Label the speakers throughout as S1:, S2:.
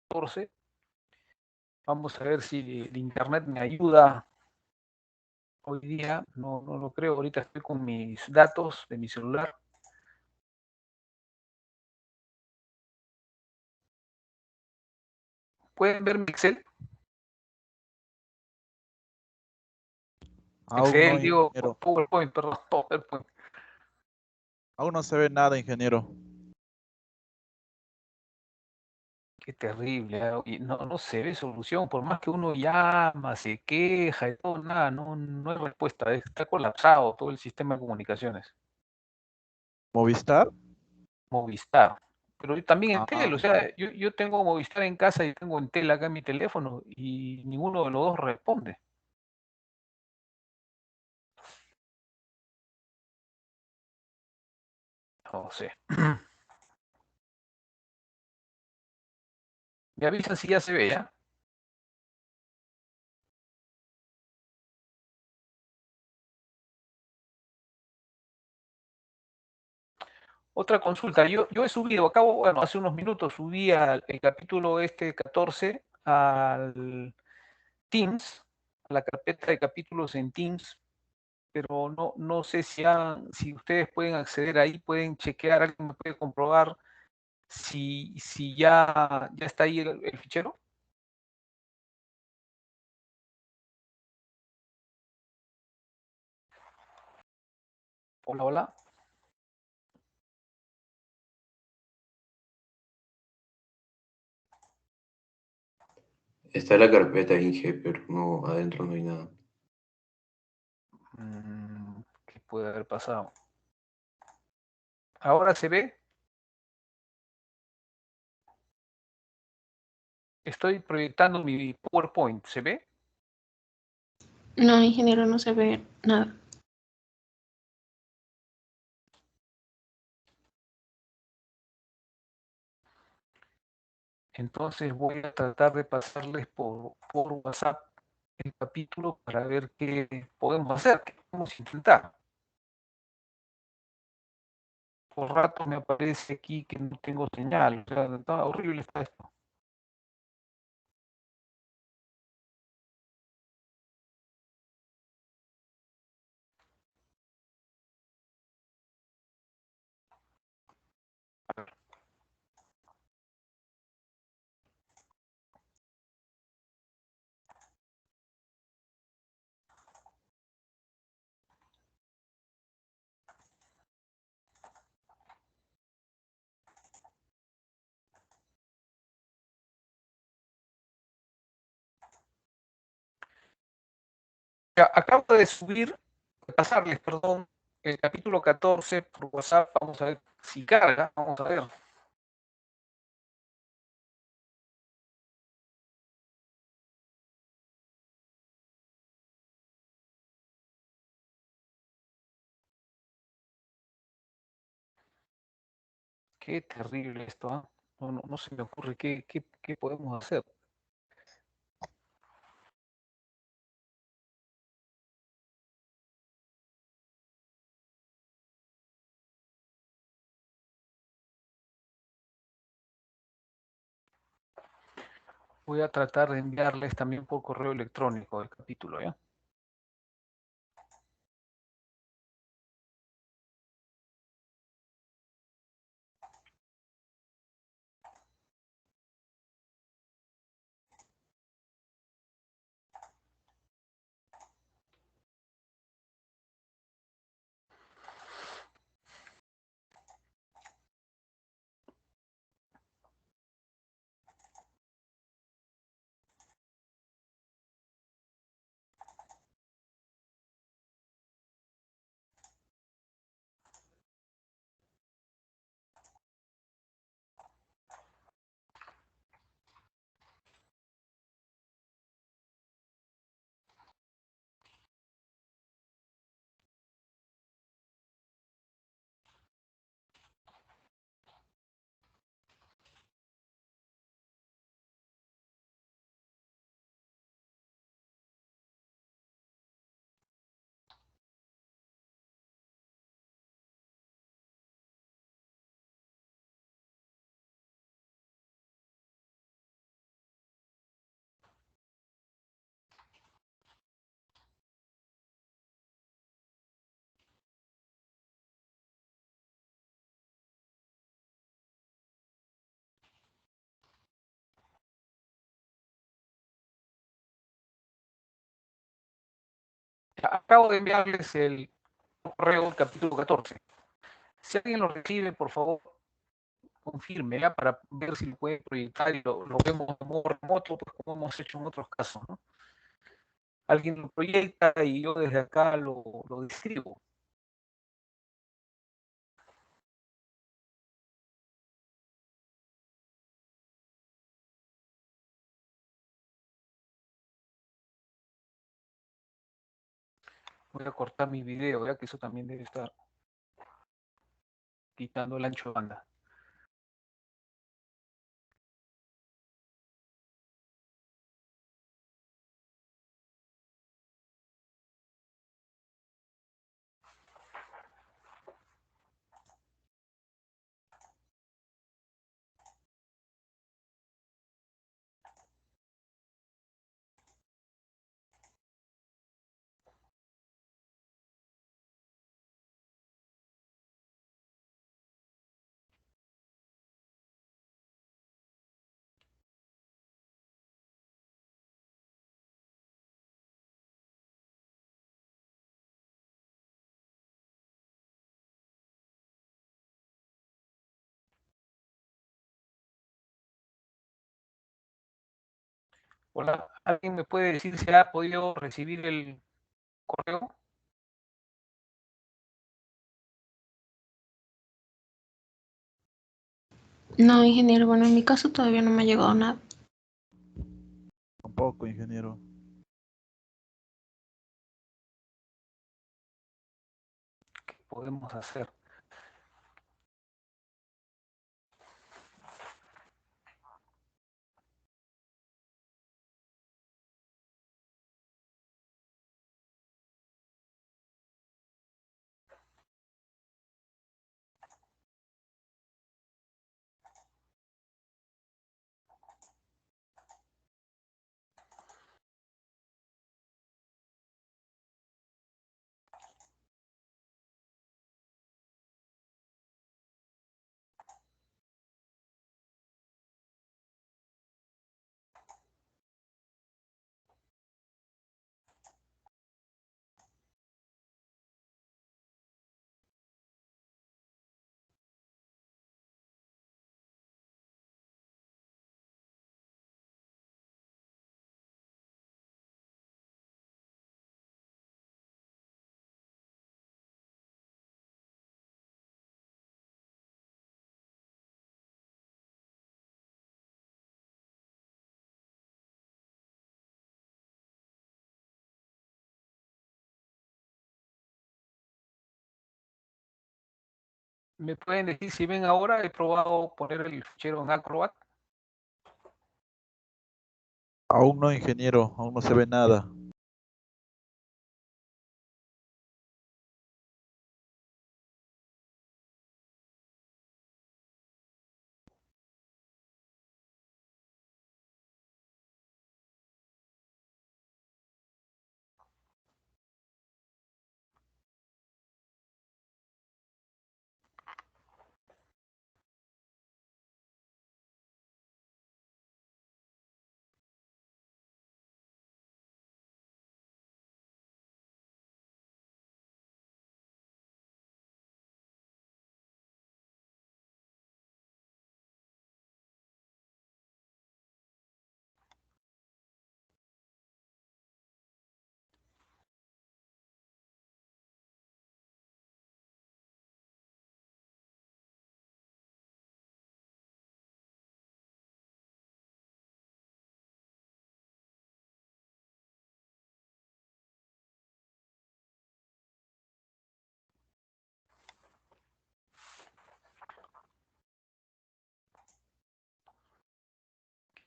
S1: 14. Vamos a ver si el internet me ayuda hoy día. No lo creo. Ahorita estoy con mis datos de mi celular. ¿Pueden ver mi Excel?
S2: Aún no,
S1: Excel, digo,
S2: ingeniero.
S1: PowerPoint, perdón, PowerPoint.
S2: Aún no se ve nada, ingeniero.
S1: Qué terrible. Y no se ve solución. Por más que uno llama, se queja y todo, nada, no hay respuesta. Está colapsado todo el sistema de comunicaciones.
S2: ¿Movistar?
S1: Movistar. Pero también Entel, o
S2: Ah,
S1: sea, yo tengo Movistar en casa y tengo Entel acá en mi teléfono y ninguno de los dos responde. No sé. Me avisan si ya se ve, ¿ya? Otra consulta. Yo he subido, bueno, hace unos minutos subí el capítulo 14 al Teams, a la carpeta de capítulos en Teams, pero no sé si ustedes pueden acceder ahí, pueden chequear, alguien me puede comprobar si ya está ahí el fichero. Hola, hola.
S3: Está la carpeta Inge, pero no, adentro no hay nada.
S1: ¿Qué puede haber pasado? Ahora se ve. Estoy proyectando mi PowerPoint. ¿Se ve?
S4: No, ingeniero, no se ve nada.
S1: Entonces voy a tratar de pasarles por WhatsApp el capítulo para ver qué podemos hacer, qué podemos intentar. Por rato me aparece aquí que no tengo señal. O sea, está horrible está esto. Ya, acabo de pasarles, perdón, el capítulo 14 por WhatsApp. Vamos a ver si carga. Vamos a ver. Qué terrible esto, ¿ah? No se me ocurre qué podemos hacer. Voy a tratar de enviarles también por correo electrónico el capítulo, ¿ya? Acabo de enviarles el correo del capítulo 14. Si alguien lo recibe, por favor, confirme, ¿ya? Para ver si lo puede proyectar y lo vemos de modo remoto, pues como hemos hecho en otros casos, ¿no? Alguien lo proyecta y yo desde acá lo describo. Voy a cortar mi video, ya que eso también debe estar quitando el ancho de banda. Hola, ¿alguien me puede decir si ha podido recibir el correo?
S4: No, ingeniero, bueno, en mi caso todavía no me ha llegado nada.
S2: Tampoco, ingeniero.
S1: ¿Qué podemos hacer? ¿Me pueden decir si ven ahora? He probado poner el fichero en Acrobat.
S2: Aún no, ingeniero. Aún no se ve nada.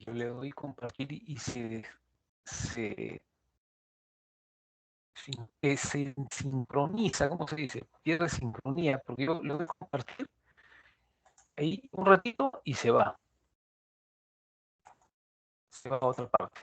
S2: Yo le doy compartir y se, se sincroniza, ¿cómo se dice? Pierde sincronía, porque yo le doy compartir ahí un ratito y se va a otra parte.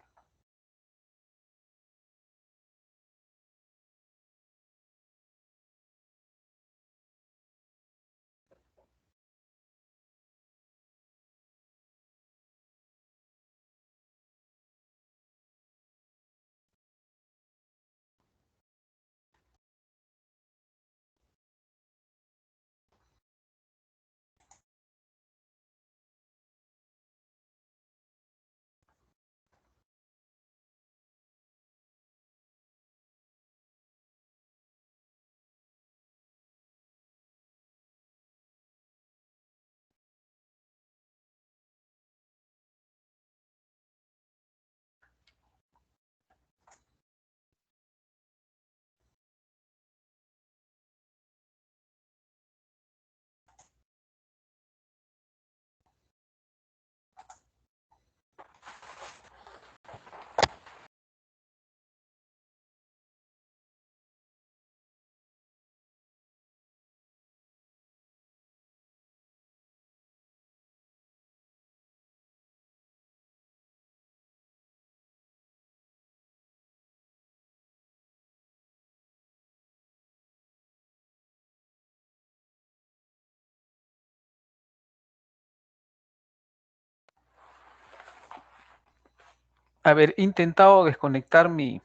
S1: A ver, he intentado desconectar mi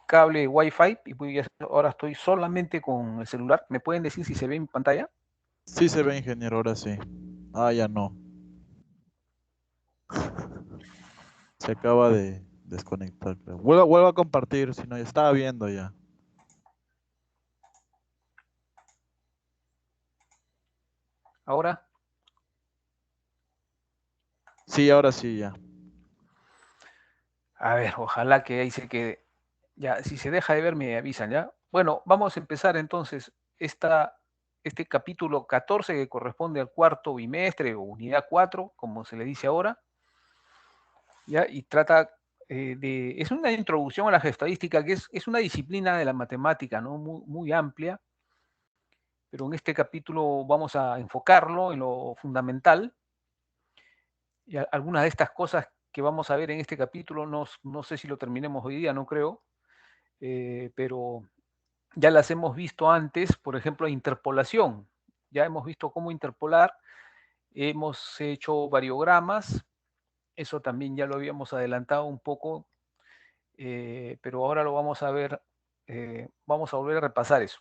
S1: cable Wi-Fi y ahora estoy solamente con el celular. ¿Me pueden decir si se ve en pantalla?
S5: Sí se ve, ingeniero, ahora sí. Ah, ya no. Se acaba de desconectar, creo. Vuelva a compartir, si no, ya estaba viendo ya.
S1: Ahora,
S5: Sí, ahora sí, ya.
S1: a ver, ojalá que ahí se quede. Ya, si se deja de ver, me avisan, ¿ya? Bueno, vamos a empezar entonces este capítulo 14 que corresponde al cuarto bimestre o unidad 4, como se le dice ahora, ¿ya? Y trata es una introducción a la geoestadística, que es una disciplina de la matemática, ¿no? Muy amplia, pero en este capítulo vamos a enfocarlo en lo fundamental, y algunas de estas cosas que vamos a ver en este capítulo, no sé si lo terminemos hoy día, no creo, pero ya las hemos visto antes, por ejemplo, interpolación. Ya hemos visto cómo interpolar, hemos hecho variogramas, eso también ya lo habíamos adelantado un poco, pero ahora lo vamos a ver, vamos a volver a repasar eso.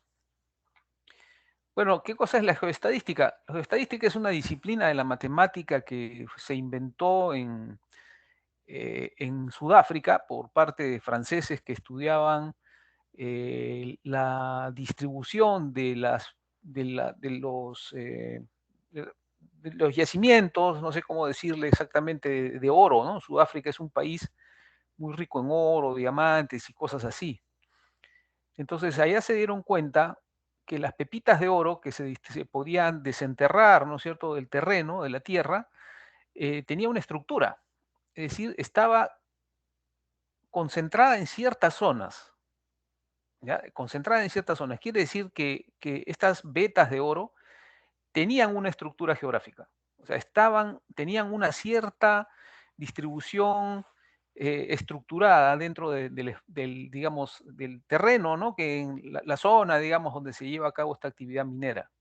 S1: Bueno, ¿qué cosa es la geoestadística? La geoestadística es una disciplina de la matemática que se inventó en Sudáfrica por parte de franceses que estudiaban la distribución de los yacimientos, no sé cómo decirle exactamente, de oro, ¿no? Sudáfrica es un país muy rico en oro, diamantes y cosas así. Entonces allá se dieron cuenta que las pepitas de oro que se podían desenterrar, ¿no es cierto?, del terreno, de la tierra, tenía una estructura, es decir, estaba concentrada en ciertas zonas, ¿ya? Concentrada en ciertas zonas. Quiere decir que estas vetas de oro tenían una estructura geográfica, o sea, tenían una cierta distribución estructurada dentro digamos, del terreno, ¿no? Que en la zona, digamos, donde se lleva a cabo esta actividad minera.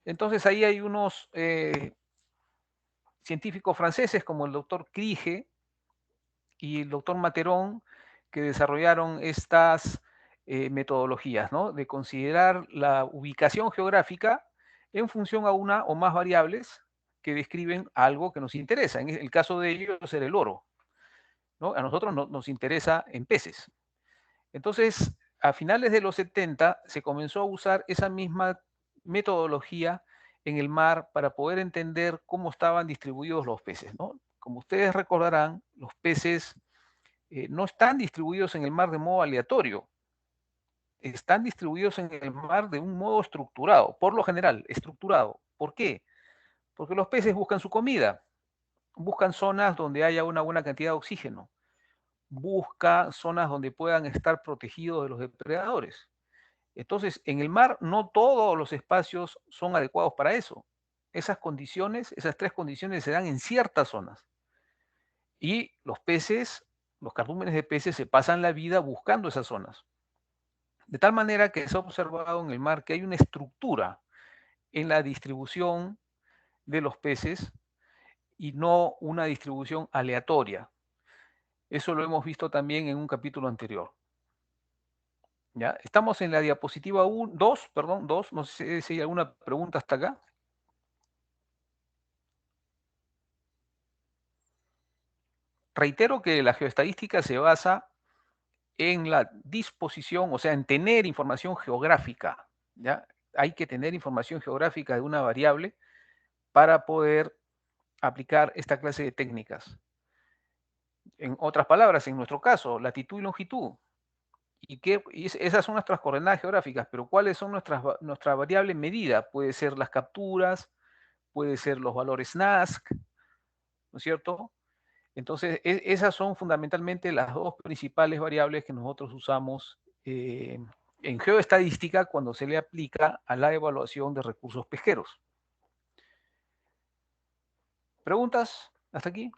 S1: Entonces ahí hay unos científicos franceses como el doctor Krige y el doctor Materón que desarrollaron estas metodologías, ¿no? De considerar la ubicación geográfica en función a una o más variables que describen algo que nos interesa. En el caso de ellos era el oro, ¿no? A nosotros nos interesa en peces. Entonces, a finales de los 70 se comenzó a usar esa misma metodología en el mar para poder entender cómo estaban distribuidos los peces, ¿no? Como ustedes recordarán, los peces no están distribuidos en el mar de modo aleatorio, están distribuidos en el mar de un modo estructurado, por lo general, estructurado. ¿Por qué? Porque los peces buscan su comida, buscan zonas donde haya una buena cantidad de oxígeno, buscan zonas donde puedan estar protegidos de los depredadores. Entonces, en el mar no todos los espacios son adecuados para eso. Esas condiciones, esas tres condiciones se dan en ciertas zonas. Y los peces, los cardúmenes de peces se pasan la vida buscando esas zonas. De tal manera que se ha observado en el mar que hay una estructura en la distribución de los peces y no una distribución aleatoria. Eso lo hemos visto también en un capítulo anterior. ¿Ya? Estamos en la diapositiva 2, perdón, 2. No sé si hay alguna pregunta hasta acá. Reitero que la geoestadística se basa en la disposición, o sea, en tener información geográfica, ¿ya? Hay que tener información geográfica de una variable para poder aplicar esta clase de técnicas. En otras palabras, en nuestro caso, latitud y longitud. Esas son nuestras coordenadas geográficas, pero ¿cuáles son nuestra variable medida? Puede ser las capturas, puede ser los valores NASC, ¿no es cierto? Entonces, esas son fundamentalmente las dos principales variables que nosotros usamos en geoestadística cuando se le aplica a la evaluación de recursos pesqueros. ¿Preguntas hasta aquí?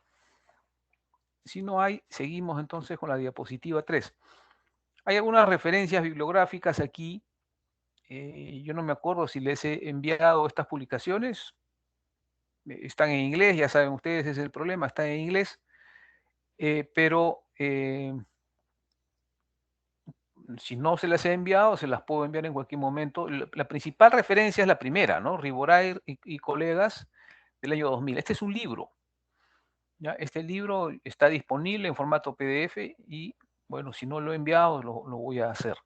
S1: Si no hay, seguimos entonces con la diapositiva 3. Hay algunas referencias bibliográficas aquí. Yo no me acuerdo si les he enviado estas publicaciones. Están en inglés, ya saben ustedes, ese es el problema, están en inglés, pero si no se las he enviado, se las puedo enviar en cualquier momento. La principal referencia es la primera, ¿no? Riboraire y colegas del año 2000. Este es un libro. ¿Ya? Este libro está disponible en formato PDF y, bueno, si no lo he enviado, lo voy a hacer.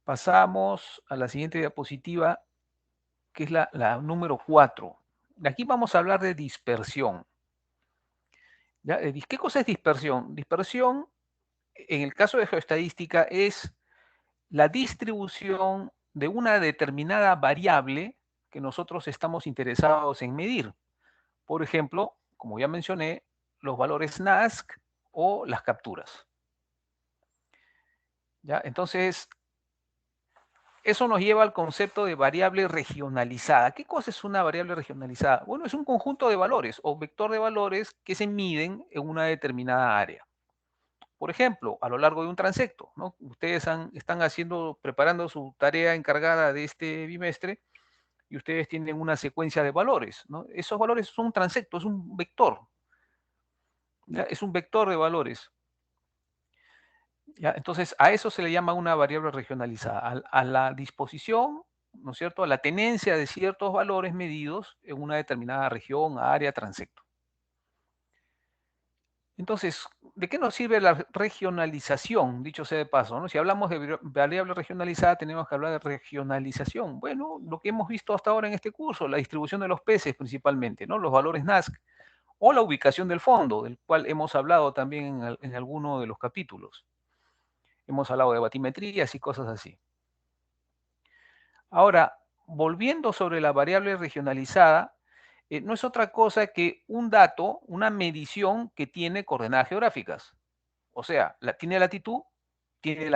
S1: Pasamos a la siguiente diapositiva, que es la número 4. Aquí vamos a hablar de dispersión. ¿Ya? ¿Qué cosa es dispersión? Dispersión, en el caso de geoestadística, es la distribución de una determinada variable que nosotros estamos interesados en medir. Por ejemplo, como ya mencioné, los valores NASC o las capturas. ¿Ya? Entonces, eso nos lleva al concepto de variable regionalizada. ¿Qué cosa es una variable regionalizada? Bueno, es un conjunto de valores o vector de valores que se miden en una determinada área. Por ejemplo, a lo largo de un transecto, ¿no? Ustedes están preparando su tarea encargada de este bimestre y ustedes tienen una secuencia de valores, ¿no? Esos valores son un transecto, es un vector. ¿Ya? Es un vector de valores. ¿Ya? Entonces, a eso se le llama una variable regionalizada, a la disposición, ¿no es cierto?, a la tenencia de ciertos valores medidos en una determinada región, área, transecto. Entonces, ¿de qué nos sirve la regionalización, dicho sea de paso, ¿no? Si hablamos de variable regionalizada, tenemos que hablar de regionalización. Bueno, lo que hemos visto hasta ahora en este curso, la distribución de los peces principalmente, ¿no? Los valores NASC, o la ubicación del fondo, del cual hemos hablado también en alguno de los capítulos. Hemos hablado de batimetrías y cosas así. Ahora, volviendo sobre la variable regionalizada, no es otra cosa que un dato, una medición que tiene coordenadas geográficas. O sea, tiene latitud, tiene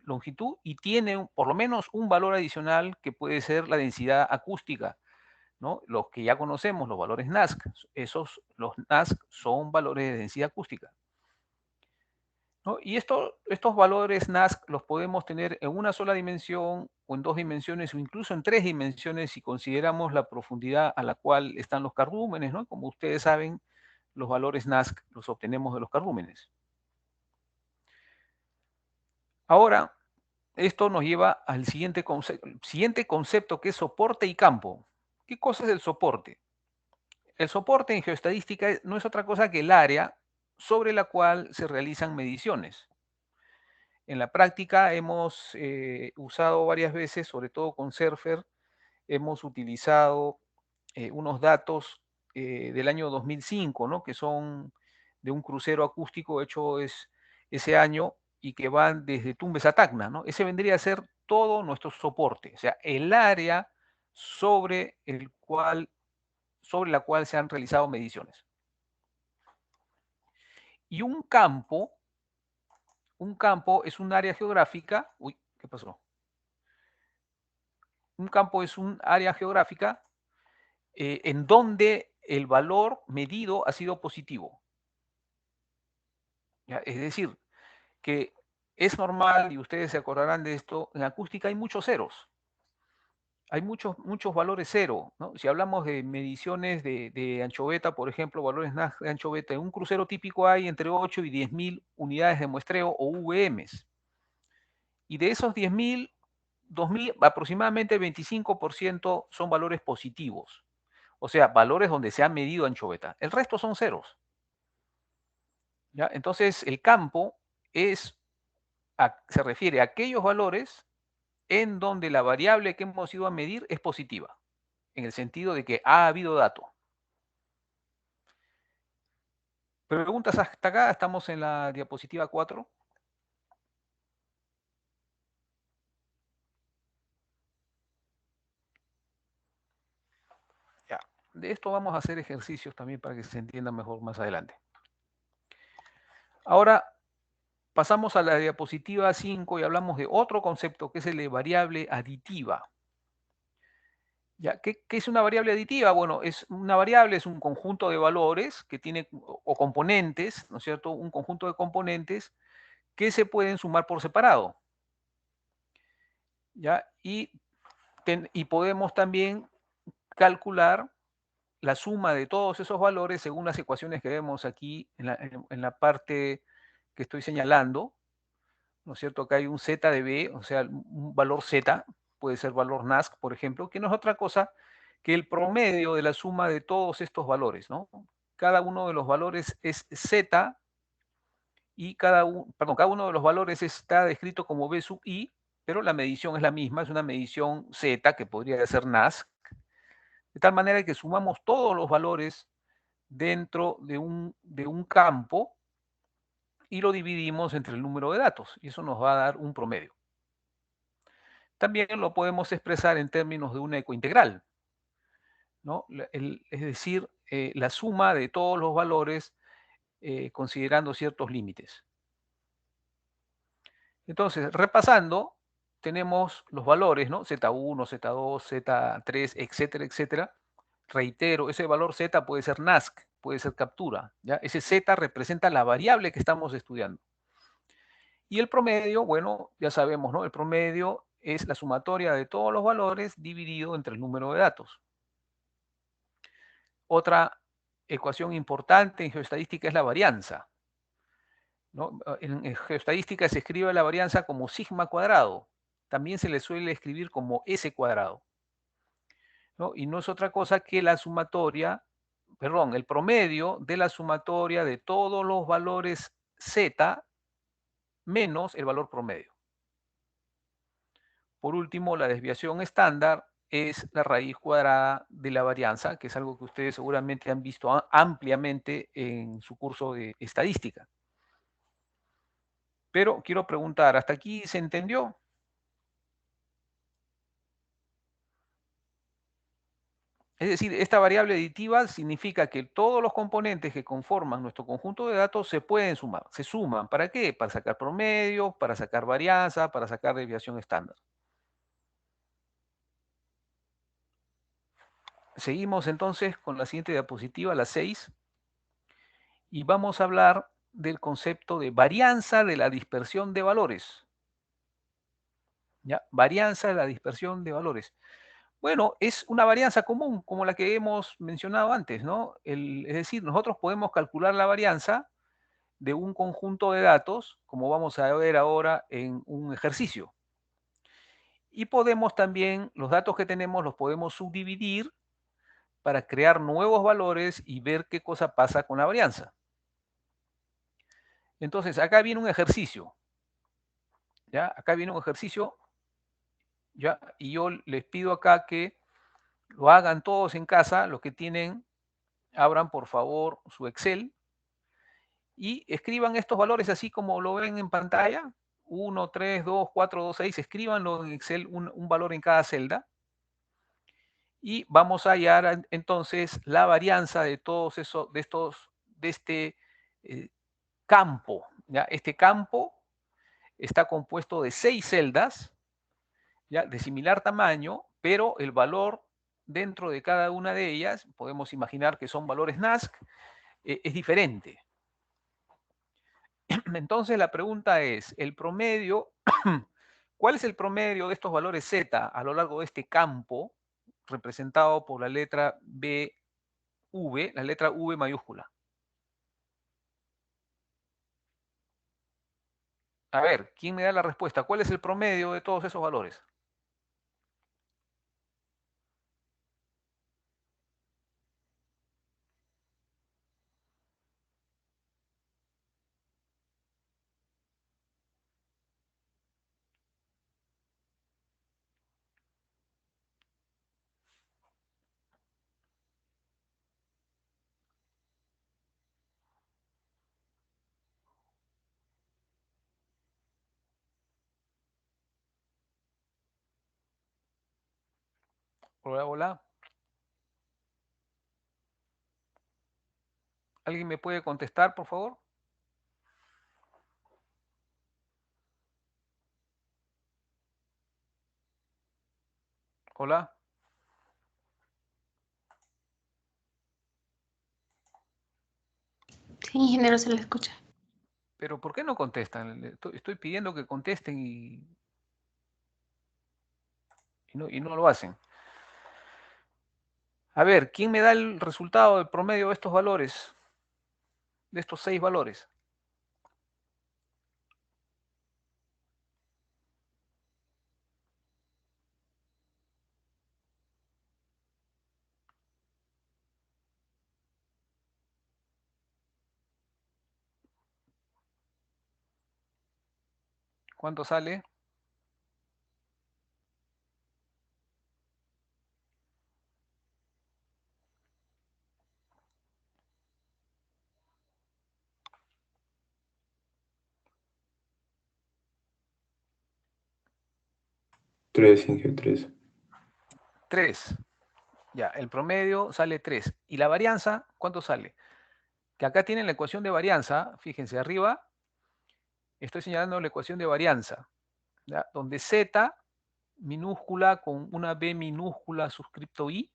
S1: longitud y tiene por lo menos un valor adicional que puede ser la densidad acústica, ¿no? Los que ya conocemos, los valores NASC, los NASC son valores de densidad acústica, ¿no? Y estos valores NASC los podemos tener en una sola dimensión o en 2 dimensiones o incluso en 3 dimensiones si consideramos la profundidad a la cual están los cardúmenes, ¿no? Como ustedes saben, los valores NASC los obtenemos de los cardúmenes. Ahora, esto nos lleva al siguiente concepto que es soporte y campo. ¿Qué cosa es el soporte? El soporte en geoestadística no es otra cosa que el área sobre la cual se realizan mediciones. En la práctica hemos usado varias veces, sobre todo con Surfer, hemos utilizado unos datos del año 2005, ¿no? Que son de un crucero acústico hecho ese año y que van desde Tumbes a Tacna, ¿no? Ese vendría a ser todo nuestro soporte, o sea, el área sobre la cual se han realizado mediciones. Y un campo es un área geográfica. Uy, ¿qué pasó? Un campo es un área geográfica en donde el valor medido ha sido positivo. ¿Ya? Es decir, que es normal, y ustedes se acordarán de esto, en acústica hay muchos ceros. Hay muchos valores cero, ¿no? Si hablamos de mediciones de anchoveta, por ejemplo, valores NASC de anchoveta, en un crucero típico hay entre 8 y 10.000 unidades de muestreo o VMs. Y de esos 10.000, 2.000, aproximadamente 25% son valores positivos. O sea, valores donde se ha medido anchoveta. El resto son ceros. ¿Ya? Entonces, el campo se refiere a aquellos valores en donde la variable que hemos ido a medir es positiva, en el sentido de que ha habido dato. ¿Preguntas hasta acá? Estamos en la diapositiva 4. Ya. De esto vamos a hacer ejercicios también para que se entienda mejor más adelante. Ahora pasamos a la diapositiva 5 y hablamos de otro concepto que es el de variable aditiva. ¿Ya? ¿Qué es una variable aditiva? Bueno, una variable es un conjunto de valores que tiene, o componentes, ¿no es cierto? Un conjunto de componentes que se pueden sumar por separado. ¿Ya? Y podemos también calcular la suma de todos esos valores según las ecuaciones que vemos aquí en la parte que estoy señalando, ¿no es cierto? Acá hay un z de b, o sea, un valor z, puede ser valor NASC, por ejemplo, que no es otra cosa que el promedio de la suma de todos estos valores, ¿no? Cada uno de los valores es z y cada uno de los valores está descrito como b sub i, pero la medición es la misma, es una medición z, que podría ser NASC, de tal manera que sumamos todos los valores dentro de un campo y lo dividimos entre el número de datos, y eso nos va a dar un promedio. También lo podemos expresar en términos de una ecointegral, ¿no? Es decir, la suma de todos los valores considerando ciertos límites. Entonces, repasando, tenemos los valores, ¿no? Z1, Z2, Z3, etcétera, etcétera. Reitero, ese valor Z puede ser NASC, puede ser captura, ¿ya? Ese Z representa la variable que estamos estudiando. Y el promedio, bueno, ya sabemos, ¿no? El promedio es la sumatoria de todos los valores dividido entre el número de datos. Otra ecuación importante en geoestadística es la varianza, ¿no? En geoestadística se escribe la varianza como sigma cuadrado. También se le suele escribir como S cuadrado, ¿no? Y no es otra cosa que la sumatoria, perdón, el promedio de la sumatoria de todos los valores Z menos el valor promedio. Por último, la desviación estándar es la raíz cuadrada de la varianza, que es algo que ustedes seguramente han visto ampliamente en su curso de estadística. Pero quiero preguntar, ¿hasta aquí se entendió? Es decir, esta variable aditiva significa que todos los componentes que conforman nuestro conjunto de datos se pueden sumar. ¿Se suman? ¿Para qué? Para sacar promedio, para sacar varianza, para sacar desviación estándar. Seguimos entonces con la siguiente diapositiva, la 6, y vamos a hablar del concepto de varianza de la dispersión de valores. ¿Ya? Varianza de la dispersión de valores. Bueno, es una varianza común, como la que hemos mencionado antes, ¿no? Es decir, nosotros podemos calcular la varianza de un conjunto de datos, como vamos a ver ahora en un ejercicio. Y podemos también, los datos que tenemos los podemos subdividir para crear nuevos valores y ver qué cosa pasa con la varianza. Entonces, acá viene un ejercicio. ¿Ya? Acá viene un ejercicio, ¿ya? Y yo les pido acá que lo hagan todos en casa, los que tienen, abran por favor su Excel y escriban estos valores así como lo ven en pantalla, 1, 3, 2, 4, 2, 6, escríbanlo en Excel, un valor en cada celda, y vamos a hallar entonces la varianza de todos esos, de este campo, ¿ya? Este campo está compuesto de 6 celdas, ¿ya? De similar tamaño, pero el valor dentro de cada una de ellas, podemos imaginar que son valores NASC, es diferente. Entonces la pregunta es, el promedio, ¿cuál es el promedio de estos valores Z a lo largo de este campo representado por la letra BV, la letra V mayúscula? A ver, ¿quién me da la respuesta? ¿Cuál es el promedio de todos esos valores? Hola, hola. ¿Alguien me puede contestar, por favor? Hola.
S4: Sí, ingeniero, se le escucha.
S1: Pero ¿por qué no contestan? Estoy pidiendo que contesten y no lo hacen. A ver, ¿quién me da el resultado del promedio de estos valores? De estos 6 valores. ¿Cuánto sale?
S3: Tres, Inge, tres.
S1: 3. Ya, el promedio sale 3. ¿Y la varianza cuánto sale? Que acá tienen la ecuación de varianza, fíjense, arriba estoy señalando la ecuación de varianza, ¿ya? Donde z minúscula con una b minúscula suscripto i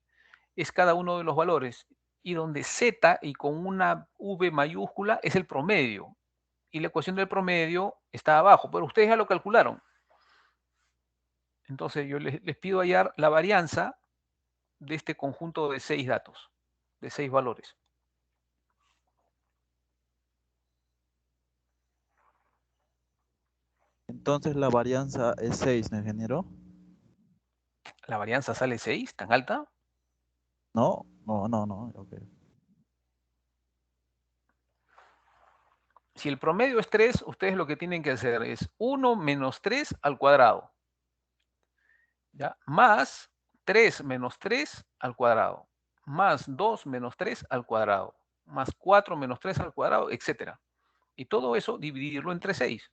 S1: es cada uno de los valores, y donde z y con una v mayúscula es el promedio, y la ecuación del promedio está abajo, pero ustedes ya lo calcularon. Entonces yo les pido hallar la varianza de este conjunto de 6 datos, de 6 valores.
S5: Entonces la varianza es 6, ¿no, ingeniero?
S1: ¿La varianza sale 6, tan alta?
S5: No, no, no, no. Ok.
S1: Si el promedio es 3, ustedes lo que tienen que hacer es 1 menos 3 al cuadrado, ¿ya? Más 3 menos 3 al cuadrado, más 2 menos 3 al cuadrado, más 4 menos 3 al cuadrado, etcétera. Y todo eso dividirlo entre 6.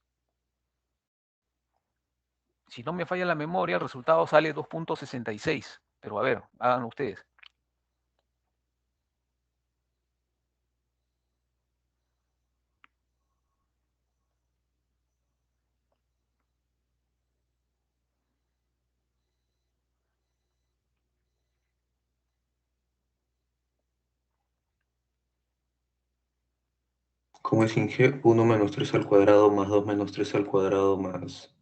S1: Si no me falla la memoria, el resultado sale 2.66. Pero a ver, hagan ustedes.
S3: ¿Cómo es, Inge? Uno menos 3 al cuadrado más 2 menos 3 al cuadrado más...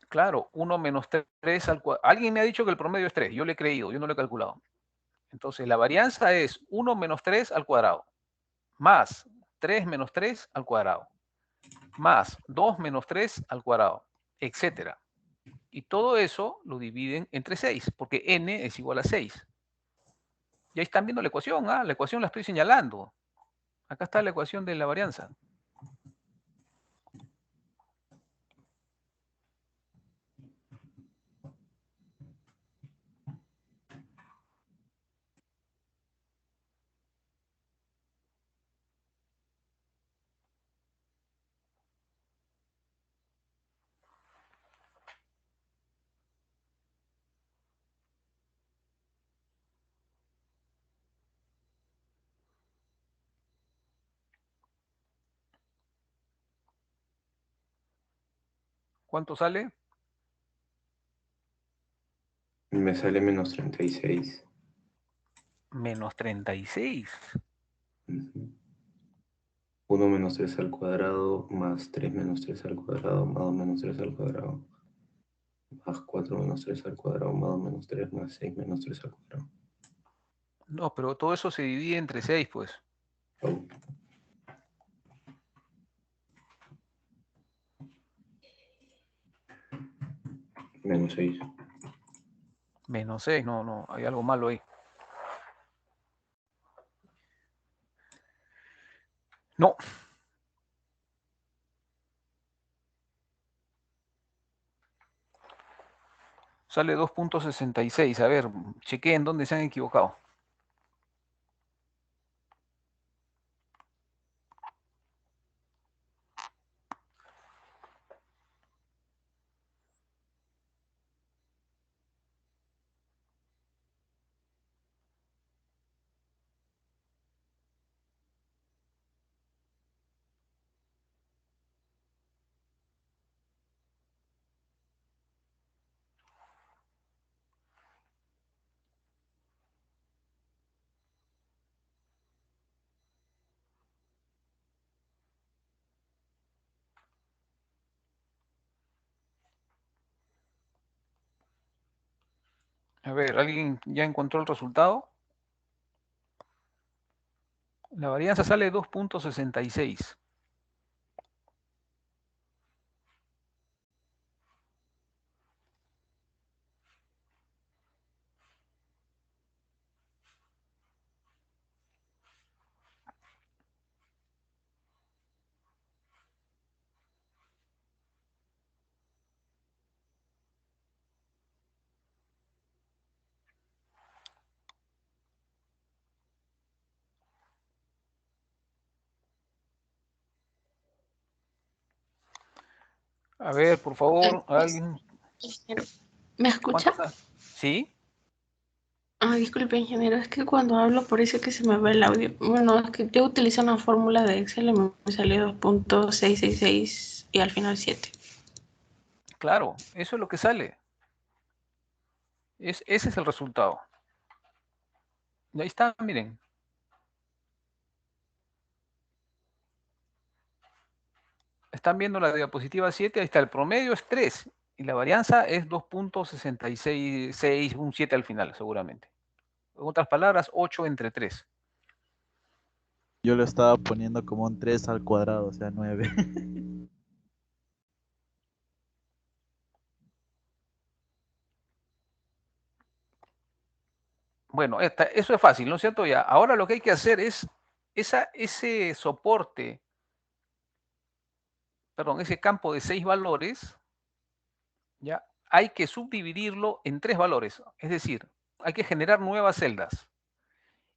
S1: Claro, 1 menos 3 al cuadrado. Alguien me ha dicho que el promedio es 3. Yo le he creído, yo no lo he calculado. Entonces, la varianza es 1 menos 3 al cuadrado, más 3 menos 3 al cuadrado, más 2 menos 3 al cuadrado, etcétera. Y todo eso lo dividen entre 6, porque n es igual a 6. Y ahí están viendo la ecuación, ¿ah? La ecuación la estoy señalando. Acá está la ecuación de la varianza. ¿Cuánto sale?
S3: Me sale menos 36.
S1: Menos 36.
S3: Ujú. 1 menos 3 al cuadrado más 3 menos 3 al cuadrado más 2 menos 3 al cuadrado más 4 menos 3 al cuadrado más 2 menos 3 más 6 menos 3 al cuadrado.
S1: No, pero todo eso se divide entre 6, pues.
S3: Oh. Menos 6.
S1: Menos 6, no, no, hay algo malo ahí. No. Sale 2.66. A ver, chequeen dónde se han equivocado. A ver, ¿alguien ya encontró el resultado? La varianza sale 2.66. A ver, por favor, alguien.
S4: ¿Me escucha?
S1: ¿Sí?
S4: Ah, disculpe, ingeniero, es que cuando hablo parece que se me va el audio. Bueno, es que yo utilizo una fórmula de Excel y me sale 2.666 y al final 7.
S1: Claro, eso es lo que sale. Ese es el resultado. Y ahí está, miren. Están viendo la diapositiva 7, ahí está, el promedio es 3 y la varianza es 2.666, un 7 al final, seguramente. En otras palabras, 8 entre 3.
S5: Yo lo estaba poniendo como un 3 al cuadrado, o sea, 9.
S1: Bueno, eso es fácil, ¿no es cierto? Ya. Ahora lo que hay que hacer es ese soporte, perdón, ese campo de 6 valores, ya, hay que subdividirlo en 3 valores. Es decir, hay que generar nuevas celdas.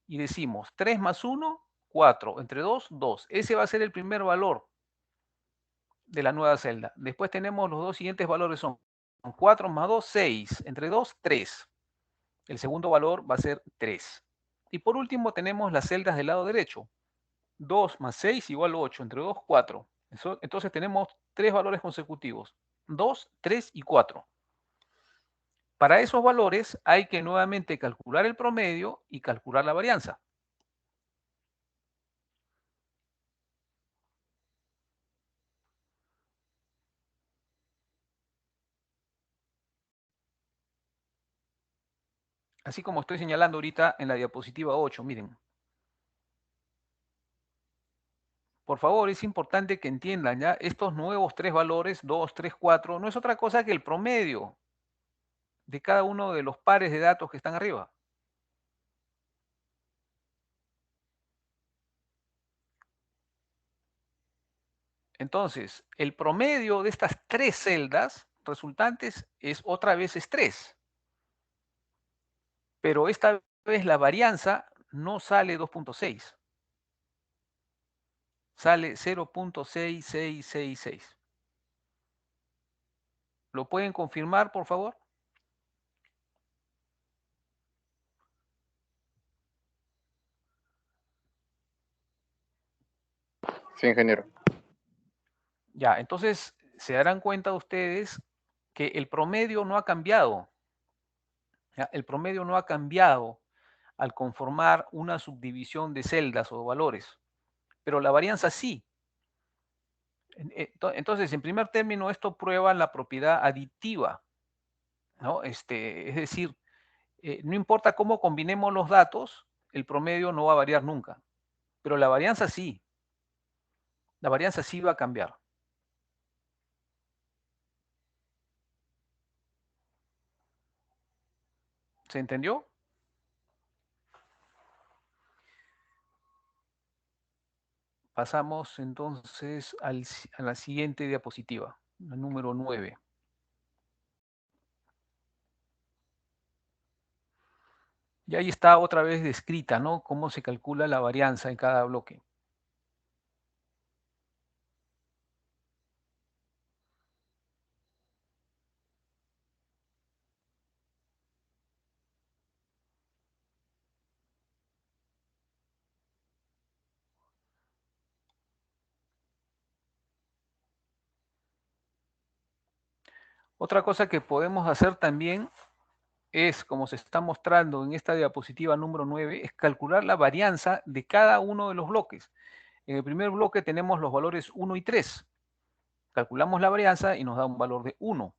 S1: Y decimos 3 más 1, 4. Entre 2, 2. Ese va a ser el primer valor de la nueva celda. Después tenemos los dos siguientes valores, son 4 más 2, 6. Entre 2, 3. El segundo valor va a ser 3. Y por último tenemos las celdas del lado derecho. 2 más 6 igual a 8. Entre 2, 4. Entonces tenemos 3 valores consecutivos. 2, 3 y 4. Para esos valores hay que nuevamente calcular el promedio y calcular la varianza. Así como estoy señalando ahorita en la diapositiva 8, miren. Por favor, es importante que entiendan ya estos nuevos 3 valores, 2, 3, 4, no es otra cosa que el promedio de cada uno de los pares de datos que están arriba. Entonces, el promedio de estas 3 celdas resultantes es otra vez es 3. Pero esta vez la varianza no sale 2.6. Sale 0.6666. ¿Lo pueden confirmar, por favor?
S6: Sí, ingeniero.
S1: Ya, entonces se darán cuenta ustedes que el promedio no ha cambiado. ¿Ya? El promedio no ha cambiado al conformar una subdivisión de celdas o valores, pero la varianza sí. Entonces, en primer término, esto prueba la propiedad aditiva, ¿no? Es decir, no importa cómo combinemos los datos, el promedio no va a variar nunca, pero la varianza sí. La varianza sí va a cambiar. ¿Se entendió? Pasamos entonces a la siguiente diapositiva, la número 9. Y ahí está otra vez descrita, ¿no? Cómo se calcula la varianza en cada bloque. Otra cosa que podemos hacer también es, como se está mostrando en esta diapositiva número 9, es calcular la varianza de cada uno de los bloques. En el primer bloque tenemos los valores 1 y 3. Calculamos la varianza y nos da un valor de 1.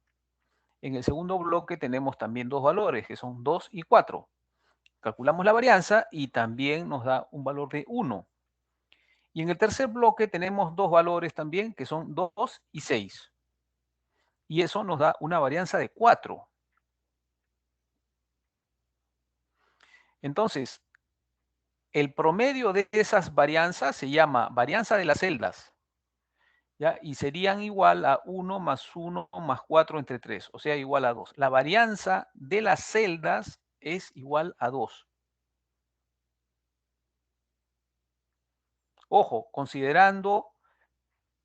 S1: En el segundo bloque tenemos también dos valores, que son 2 y 4. Calculamos la varianza y también nos da un valor de 1. Y en el tercer bloque tenemos dos valores también, que son 2 y 6. Y eso nos da una varianza de 4. Entonces, el promedio de esas varianzas se llama varianza de las celdas, ¿ya? Y serían igual a 1 más 1 más 4 entre 3, o sea, igual a 2. La varianza de las celdas es igual a 2. Ojo, considerando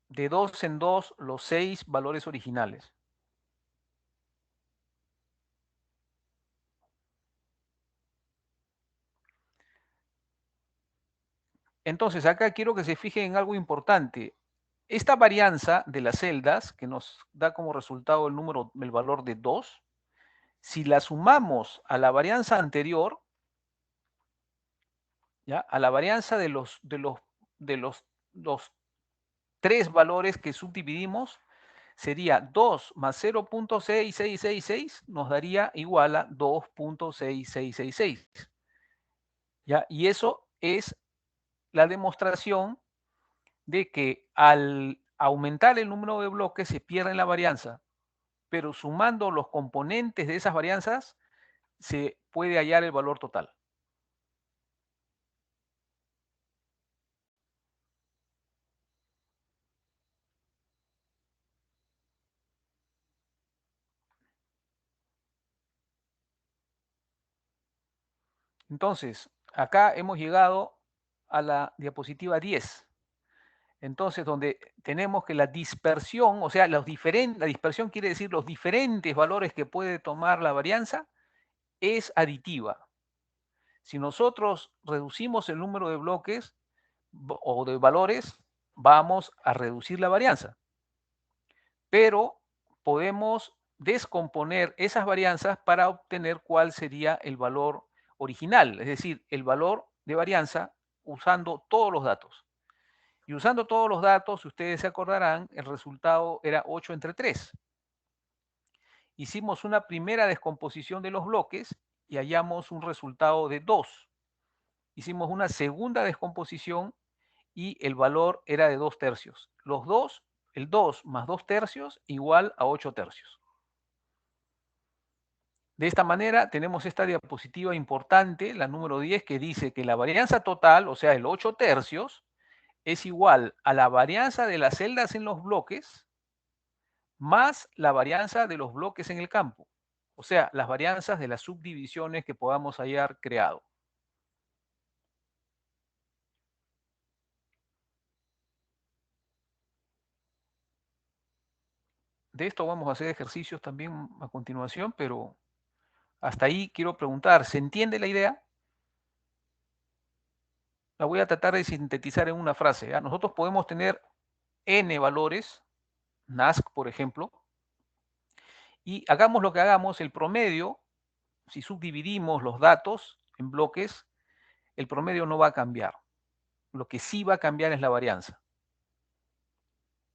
S1: de 2 en 2 los 6 valores originales. Entonces, acá quiero que se fijen en algo importante. Esta varianza de las celdas, que nos da como resultado el valor de 2, si la sumamos a la varianza anterior, ¿ya? A la varianza de los 3 valores que subdividimos, sería 2 más 0.6666 nos daría igual a 2.6666. ¿Ya? Y eso es la demostración de que al aumentar el número de bloques se pierde la varianza, pero sumando los componentes de esas varianzas se puede hallar el valor total. Entonces, acá hemos llegado a la diapositiva 10. Entonces, donde tenemos que la dispersión, o sea, la dispersión quiere decir los diferentes valores que puede tomar la varianza, es aditiva. Si nosotros reducimos el número de bloques o de valores, vamos a reducir la varianza. Pero podemos descomponer esas varianzas para obtener cuál sería el valor original, es decir, el valor de varianza usando todos los datos. Y usando todos los datos, si ustedes se acordarán, el resultado era 8 entre 3. Hicimos una primera descomposición de los bloques y hallamos un resultado de 2. Hicimos una segunda descomposición y el valor era de 2 tercios. El 2 más 2 tercios igual a 8 tercios. De esta manera tenemos esta diapositiva importante, la número 10, que dice que la varianza total, o sea, el 8 tercios, es igual a la varianza de las celdas en los bloques más la varianza de los bloques en el campo. O sea, las varianzas de las subdivisiones que podamos hallar creado. De esto vamos a hacer ejercicios también a continuación, pero hasta ahí quiero preguntar, ¿se entiende la idea? La voy a tratar de sintetizar en una frase. ¿Ya? Nosotros podemos tener n valores, NASC por ejemplo, y hagamos lo que hagamos, el promedio, si subdividimos los datos en bloques, el promedio no va a cambiar. Lo que sí va a cambiar es la varianza.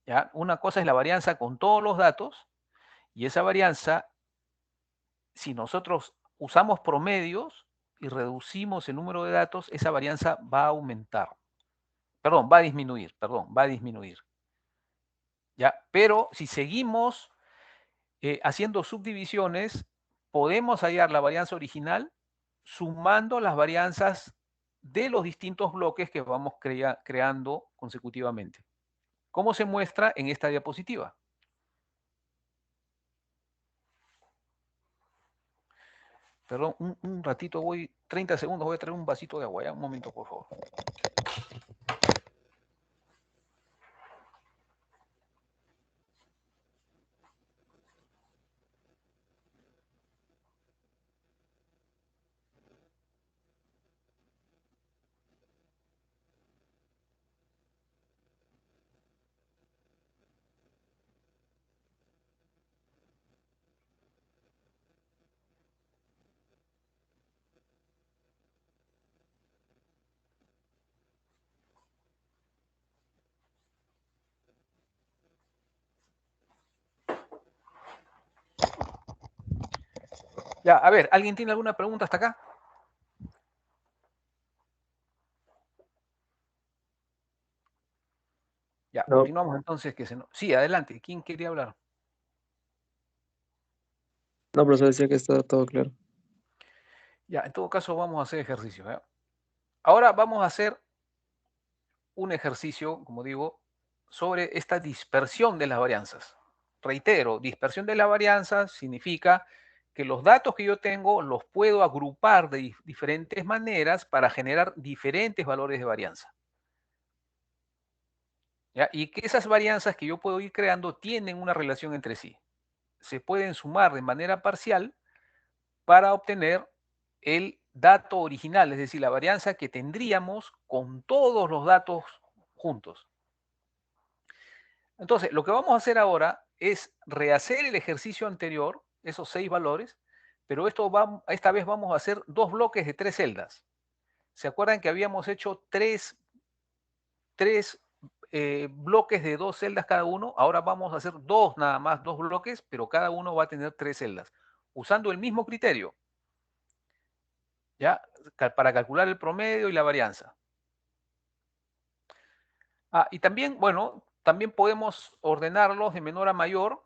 S1: ¿Ya? Una cosa es la varianza con todos los datos, y esa varianza, si nosotros usamos promedios y reducimos el número de datos, esa varianza va a aumentar. Perdón, va a disminuir, va a disminuir. ¿Ya? Pero si seguimos haciendo subdivisiones, podemos hallar la varianza original sumando las varianzas de los distintos bloques que vamos creando consecutivamente. ¿Cómo se muestra en esta diapositiva? Perdón, un ratito, 30 segundos, voy a traer un vasito de agua, ¿ya? Un momento, por favor. Ya, a ver, ¿alguien tiene alguna pregunta hasta acá? Ya,
S6: No.
S1: continuamos entonces. Sí, adelante. ¿Quién quería hablar?
S6: No, profesor, decía que está todo claro.
S1: Ya, en todo caso vamos a hacer ejercicios. ¿Ya? Ahora vamos a hacer un ejercicio, como digo, sobre esta dispersión de las varianzas. Reitero, dispersión de las varianzas significa que los datos que yo tengo los puedo agrupar de diferentes maneras para generar diferentes valores de varianza. ¿Ya? Y que esas varianzas que yo puedo ir creando tienen una relación entre sí. Se pueden sumar de manera parcial para obtener el dato original, es decir, la varianza que tendríamos con todos los datos juntos. Entonces, lo que vamos a hacer ahora es rehacer el ejercicio anterior, esos 6 valores, pero esta vez vamos a hacer 2 bloques de 3 celdas. ¿Se acuerdan que habíamos hecho tres bloques de 2 celdas cada uno? Ahora vamos a hacer 2 nada más, 2 bloques, pero cada uno va a tener 3 celdas, usando el mismo criterio, ¿ya? Para calcular el promedio y la varianza. Y también, bueno, también podemos ordenarlos de menor a mayor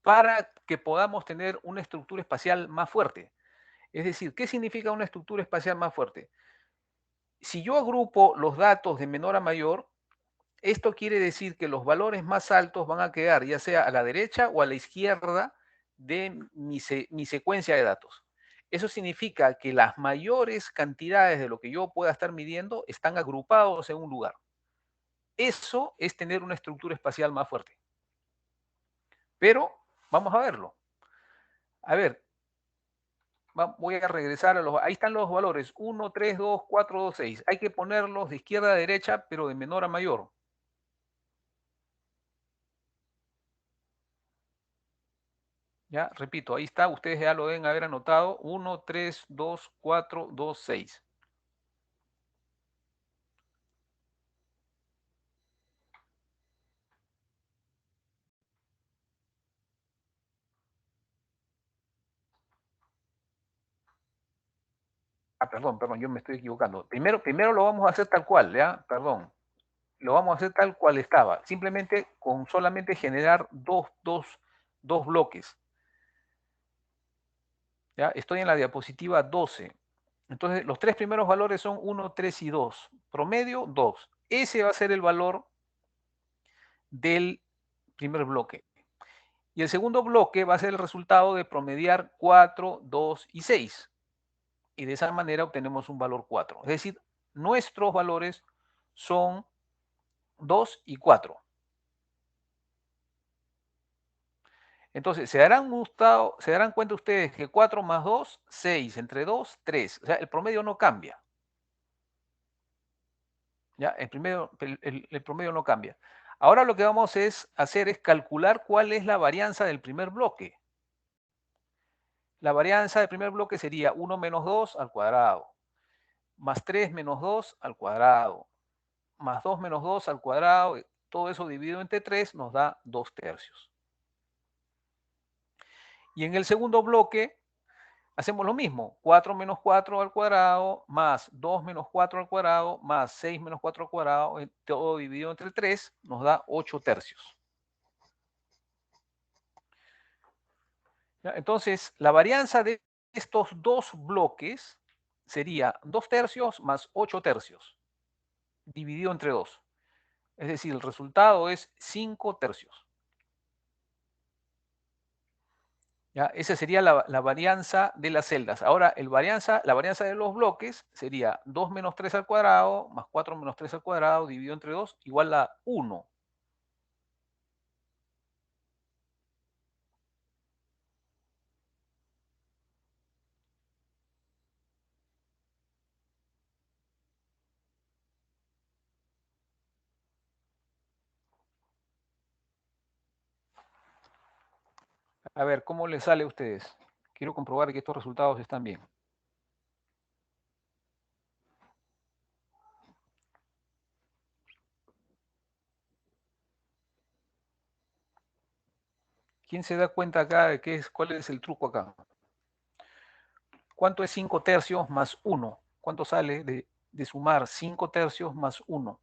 S1: para que podamos tener una estructura espacial más fuerte. Es decir, ¿qué significa una estructura espacial más fuerte? Si yo agrupo los datos de menor a mayor, esto quiere decir que los valores más altos van a quedar ya sea a la derecha o a la izquierda de mi secuencia de datos. Eso significa que las mayores cantidades de lo que yo pueda estar midiendo están agrupados en un lugar. Eso es tener una estructura espacial más fuerte. Pero vamos a verlo. A ver, voy a regresar a los... Ahí están los valores. 1, 3, 2, 4, 2, 6. Hay que ponerlos de izquierda a derecha, pero de menor a mayor. Ya, repito, ahí está. Ustedes ya lo deben haber anotado. 1, 3, 2, 4, 2, 6. Perdón, yo me estoy equivocando. Primero lo vamos a hacer tal cual, ¿ya? Perdón. Lo vamos a hacer tal cual estaba. Simplemente con solamente generar dos bloques. ¿Ya? Estoy en la diapositiva 12. Entonces, los 3 primeros valores son 1, 3 y 2. Promedio, 2. Ese va a ser el valor del primer bloque. Y el segundo bloque va a ser el resultado de promediar 4, 2 y 6. Y de esa manera obtenemos un valor 4. Es decir, nuestros valores son 2 y 4. Entonces, se darán cuenta ustedes que 4 más 2, 6. Entre 2, 3. O sea, el promedio no cambia. ¿Ya? El promedio no cambia. Ahora lo que vamos a hacer es calcular cuál es la varianza del primer bloque. La varianza del primer bloque sería 1 menos 2 al cuadrado, más 3 menos 2 al cuadrado, más 2 menos 2 al cuadrado, todo eso dividido entre 3 nos da 2 tercios. Y en el segundo bloque hacemos lo mismo, 4 menos 4 al cuadrado, más 2 menos 4 al cuadrado, más 6 menos 4 al cuadrado, todo dividido entre 3 nos da 8 tercios. ¿Ya? Entonces, la varianza de estos 2 bloques sería 2 tercios más 8 tercios, dividido entre 2. Es decir, el resultado es 5 tercios. ¿Ya? Esa sería la varianza de las celdas. Ahora, la varianza de los bloques sería 2 menos 3 al cuadrado, más 4 menos 3 al cuadrado, dividido entre 2, igual a 1. A ver, ¿cómo les sale a ustedes? Quiero comprobar que estos resultados están bien. ¿Quién se da cuenta acá de cuál es el truco acá? ¿Cuánto es 5 tercios más 1? ¿Cuánto sale de sumar 5 tercios más 1?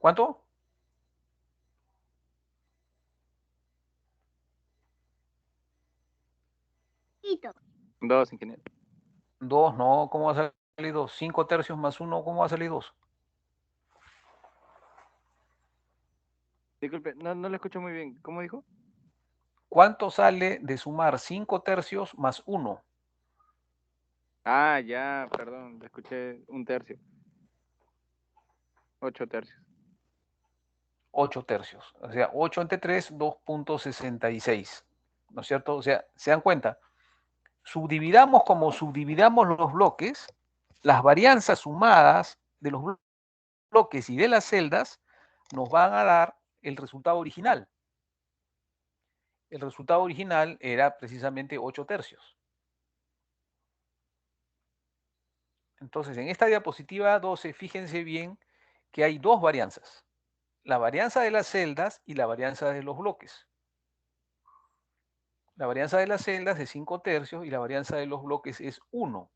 S1: ¿Cuánto?
S7: 2, ingeniero.
S1: 2, no, ¿cómo va a salir 2? 5 tercios más 1, ¿cómo va a salir 2?
S7: Disculpe, no lo escucho muy bien. ¿Cómo dijo?
S1: ¿Cuánto sale de sumar 5 tercios más 1?
S7: Ah, ya, perdón, le escuché 1 tercio. 8 tercios.
S1: 8 tercios. O sea, 8 entre 3, 2.66. ¿No es cierto? O sea, ¿se dan cuenta? Subdividamos como subdividamos los bloques, las varianzas sumadas de los bloques y de las celdas nos van a dar el resultado original. El resultado original era precisamente 8 tercios. Entonces, en esta diapositiva 12, fíjense bien que hay dos varianzas. La varianza de las celdas y la varianza de los bloques. La varianza de las celdas es 5 tercios y la varianza de los bloques es 1.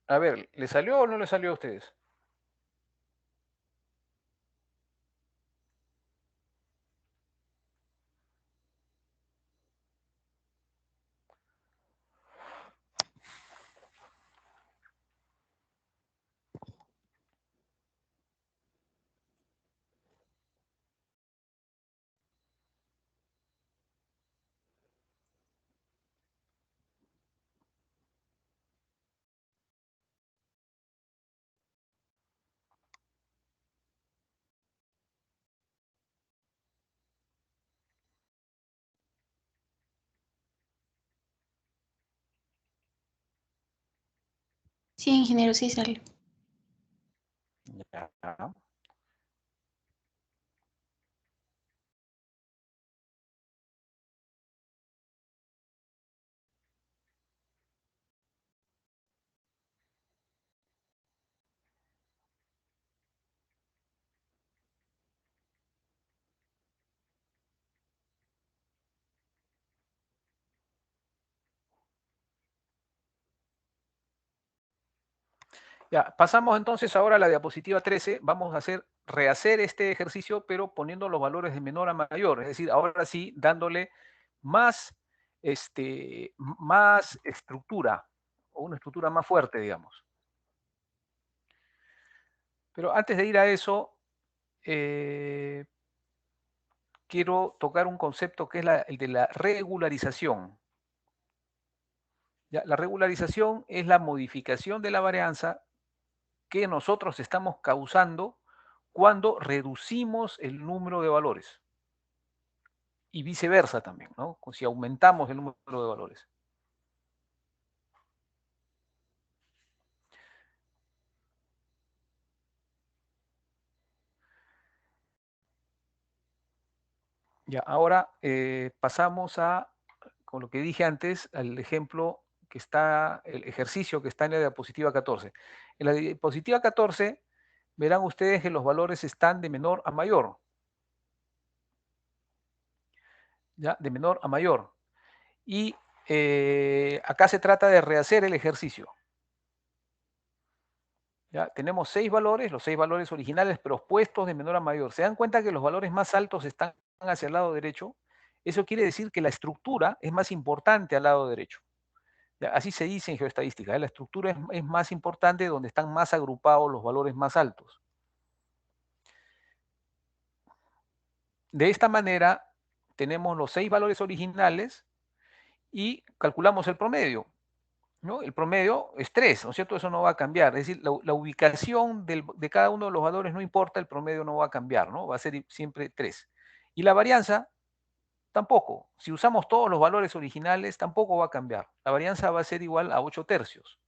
S1: A ver, ¿le salió o no le salió a ustedes?
S4: Sí, ingeniero, sí sale.
S1: Ya. Ya, pasamos entonces ahora a la diapositiva 13. Vamos a rehacer este ejercicio, pero poniendo los valores de menor a mayor. Es decir, ahora sí, dándole más, más estructura, o una estructura más fuerte, digamos. Pero antes de ir a eso, quiero tocar un concepto que es el de la regularización. ¿Ya? La regularización es la modificación de la varianza que nosotros estamos causando cuando reducimos el número de valores. Y viceversa también, ¿no? Si aumentamos el número de valores. Ya, ahora pasamos con lo que dije antes, al ejemplo que está, el ejercicio que está en la diapositiva 14. En la diapositiva 14 verán ustedes que los valores están de menor a mayor. ¿Ya? De menor a mayor. Y acá se trata de rehacer el ejercicio. ¿Ya? Tenemos 6 valores, los 6 valores originales, pero puestos de menor a mayor. ¿Se dan cuenta que los valores más altos están hacia el lado derecho? Eso quiere decir que la estructura es más importante al lado derecho. ¿Ya? Así se dice en geoestadística, ¿eh? La estructura es más importante donde están más agrupados los valores más altos. De esta manera, tenemos los 6 valores originales y calculamos el promedio, ¿no? El promedio es 3, ¿no es cierto? Eso no va a cambiar. Es decir, la ubicación de cada uno de los valores no importa, el promedio no va a cambiar, ¿no? Va a ser siempre 3. Y la varianza tampoco. Si usamos todos los valores originales, tampoco va a cambiar. La varianza va a ser igual a 8 tercios.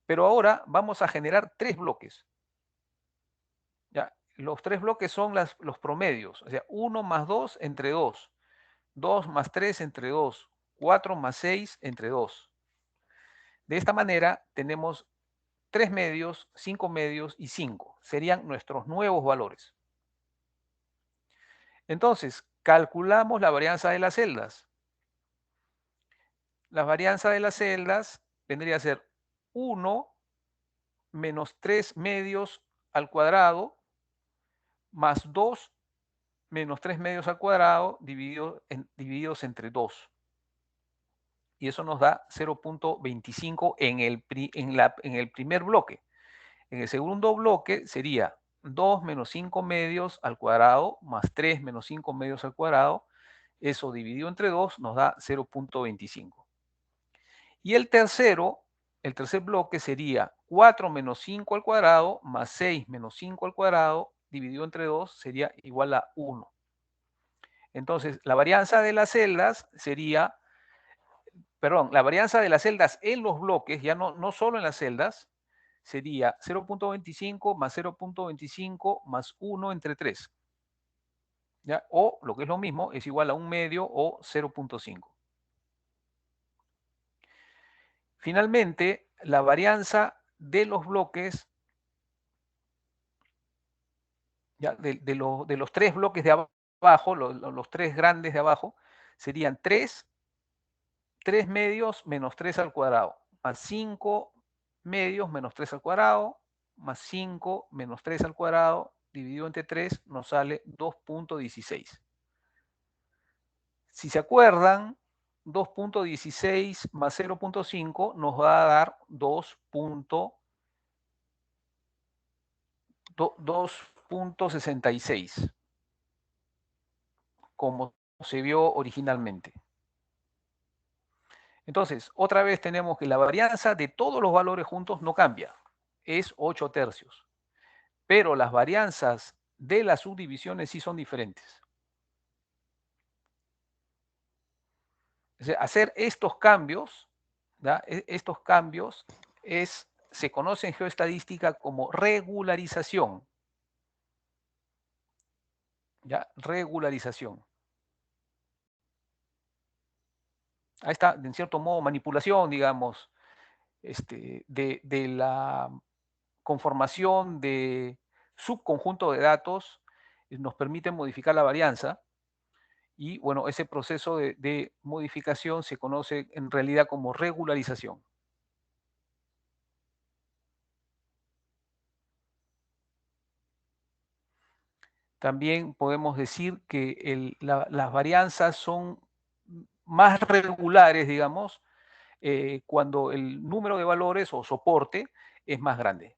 S1: Pero ahora vamos a generar 3 bloques. ¿Ya? Los 3 bloques son los promedios. O sea, 1 más 2 entre 2. 2 más 3 entre 2. 4 más 6 entre 2. De esta manera tenemos 3 medios, 5 medios y 5. serían nuestros nuevos valores. Entonces, calculamos la varianza de las celdas. La varianza de las celdas vendría a ser 1 menos 3 medios al cuadrado más 2 menos 3 medios al cuadrado divididos entre 2. Y eso nos da 0.25 en el primer bloque. En el segundo bloque sería 2 menos 5 medios al cuadrado más 3 menos 5 medios al cuadrado. Eso dividido entre 2 nos da 0.25. Y el tercer bloque sería 4 menos 5 al cuadrado más 6 menos 5 al cuadrado dividido entre 2 sería igual a 1. Entonces, la varianza de las celdas sería, la varianza de las celdas en los bloques, ya no solo en las celdas, sería 0.25 más 0.25 más 1 entre 3. ¿Ya? O, lo que es lo mismo, es igual a 1 medio o 0.5. Finalmente, la varianza de los bloques, ¿ya? De los 3 bloques de abajo, los 3 grandes de abajo, serían 3 medios menos 3 al cuadrado, más 5 medios menos 3 al cuadrado, más 5 menos 3 al cuadrado, dividido entre 3, nos sale 2.16. Si se acuerdan, 2.16 más 0.5 nos va a dar 2.66, como se vio originalmente. Entonces, otra vez tenemos que la varianza de todos los valores juntos no cambia, es 8 tercios. Pero las varianzas de las subdivisiones sí son diferentes. O sea, hacer estos cambios, ¿ya? Estos cambios se conoce en geoestadística como regularización. ¿Ya? Regularización. Ahí está, en cierto modo, manipulación, digamos, de la conformación de subconjunto de datos, nos permite modificar la varianza. Y bueno, ese proceso de modificación se conoce en realidad como regularización. También podemos decir que las varianzas son más regulares, digamos, cuando el número de valores o soporte es más grande.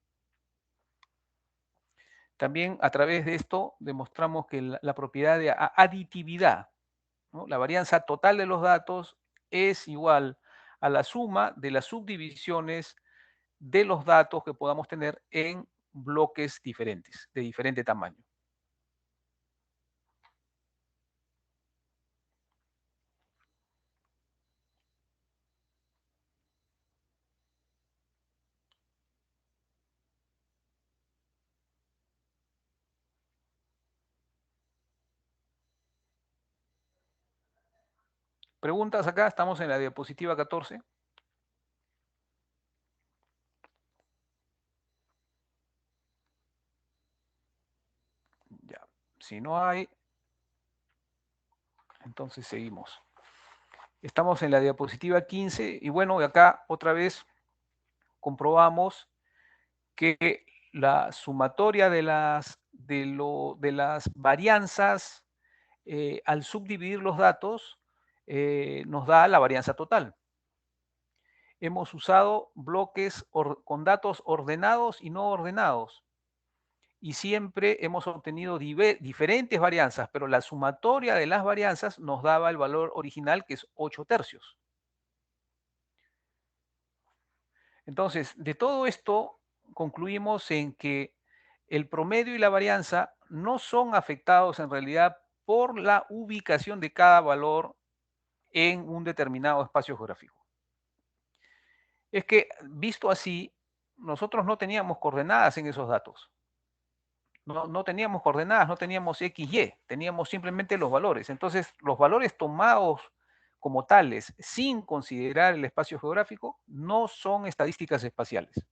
S1: También a través de esto demostramos que la propiedad de aditividad, ¿no? La varianza total de los datos es igual a la suma de las subdivisiones de los datos que podamos tener en bloques diferentes, de diferente tamaño. ¿Preguntas acá? Estamos en la diapositiva 14. Ya, si no hay, entonces seguimos. Estamos en la diapositiva 15 y bueno, acá otra vez comprobamos que la sumatoria de las varianzas al subdividir los datos nos da la varianza total. Hemos usado bloques con datos ordenados y no ordenados. Y siempre hemos obtenido diferentes varianzas, pero la sumatoria de las varianzas nos daba el valor original, que es 8 tercios. Entonces, de todo esto concluimos en que el promedio y la varianza no son afectados en realidad por la ubicación de cada valor en un determinado espacio geográfico. Es que, visto así, nosotros no teníamos coordenadas en esos datos. No teníamos coordenadas, no teníamos X, Y, teníamos simplemente los valores. Entonces, los valores tomados como tales, sin considerar el espacio geográfico, no son estadísticas espaciales.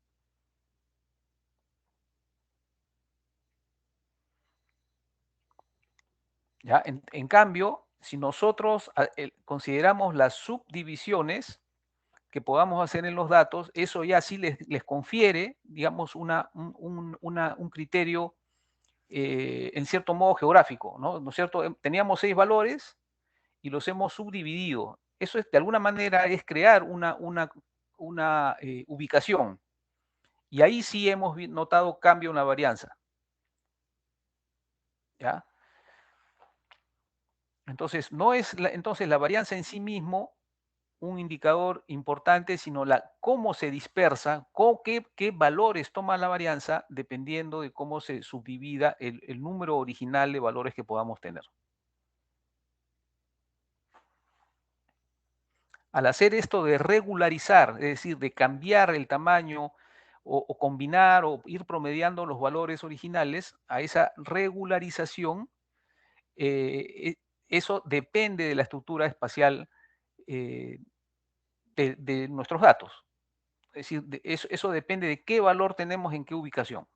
S1: ¿Ya? En cambio, si nosotros consideramos las subdivisiones que podamos hacer en los datos, eso ya sí les confiere, digamos, un criterio en cierto modo geográfico, ¿no? ¿No es cierto? Teníamos 6 valores y los hemos subdividido. Eso es, de alguna manera, es crear una ubicación. Y ahí sí hemos notado cambio en la varianza. ¿Ya? Entonces, no es entonces la varianza en sí mismo un indicador importante, sino cómo se dispersa, qué valores toma la varianza, dependiendo de cómo se subdivida el número original de valores que podamos tener. Al hacer esto de regularizar, es decir, de cambiar el tamaño o combinar o ir promediando los valores originales, a esa regularización, eso depende de la estructura espacial de nuestros datos. Es decir, eso depende de qué valor tenemos en qué ubicación.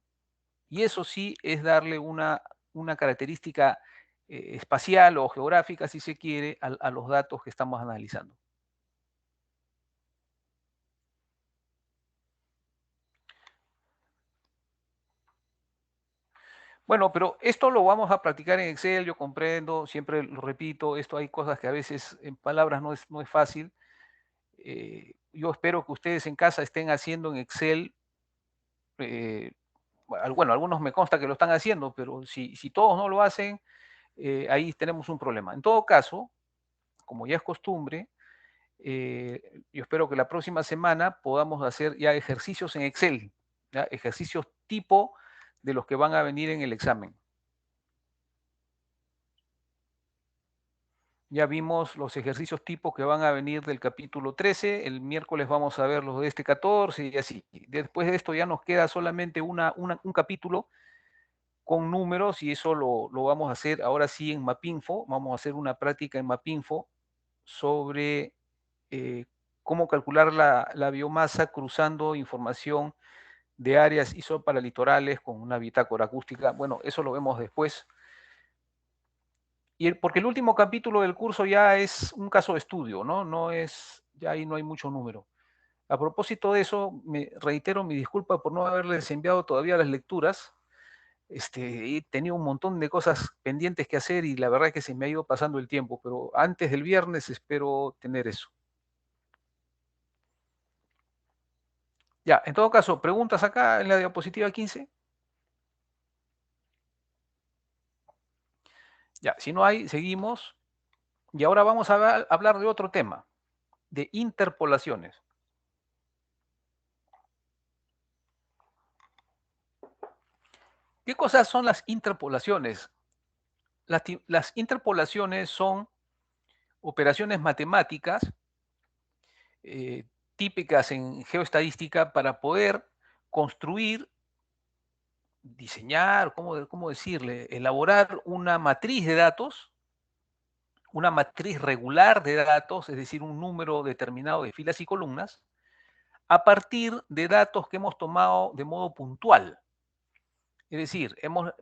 S1: Y eso sí es darle una característica espacial o geográfica, si se quiere, a los datos que estamos analizando. Bueno, pero esto lo vamos a practicar en Excel, yo comprendo, siempre lo repito, esto hay cosas que a veces en palabras no es fácil. Yo espero que ustedes en casa estén haciendo en Excel, bueno, algunos me consta que lo están haciendo, pero si todos no lo hacen, ahí tenemos un problema. En todo caso, como ya es costumbre, yo espero que la próxima semana podamos hacer ya ejercicios en Excel, ¿ya? Ejercicios tipo de los que van a venir en el examen. Ya vimos los ejercicios tipo que van a venir del capítulo 13, el miércoles vamos a ver los de este 14 y así. Después de esto ya nos queda solamente un capítulo con números y eso lo vamos a hacer ahora sí en Mapinfo. Vamos a hacer una práctica en Mapinfo sobre cómo calcular la biomasa cruzando información de áreas isoparalitorales con una bitácora acústica. Bueno, eso lo vemos después. Porque el último capítulo del curso ya es un caso de estudio, ¿no? Ya ahí no hay mucho número. A propósito de eso, me reitero mi disculpa por no haberles enviado todavía las lecturas. He tenido un montón de cosas pendientes que hacer y la verdad es que se me ha ido pasando el tiempo, pero antes del viernes espero tener eso. Ya, en todo caso, preguntas acá en la diapositiva 15. Ya, si no hay, seguimos. Y ahora vamos a hablar de otro tema, de interpolaciones. ¿Qué cosas son las interpolaciones? Las interpolaciones son operaciones matemáticas típicas en geoestadística para poder construir, diseñar, ¿cómo decirle? Elaborar una matriz de datos, una matriz regular de datos, es decir, un número determinado de filas y columnas, a partir de datos que hemos tomado de modo puntual. Es decir,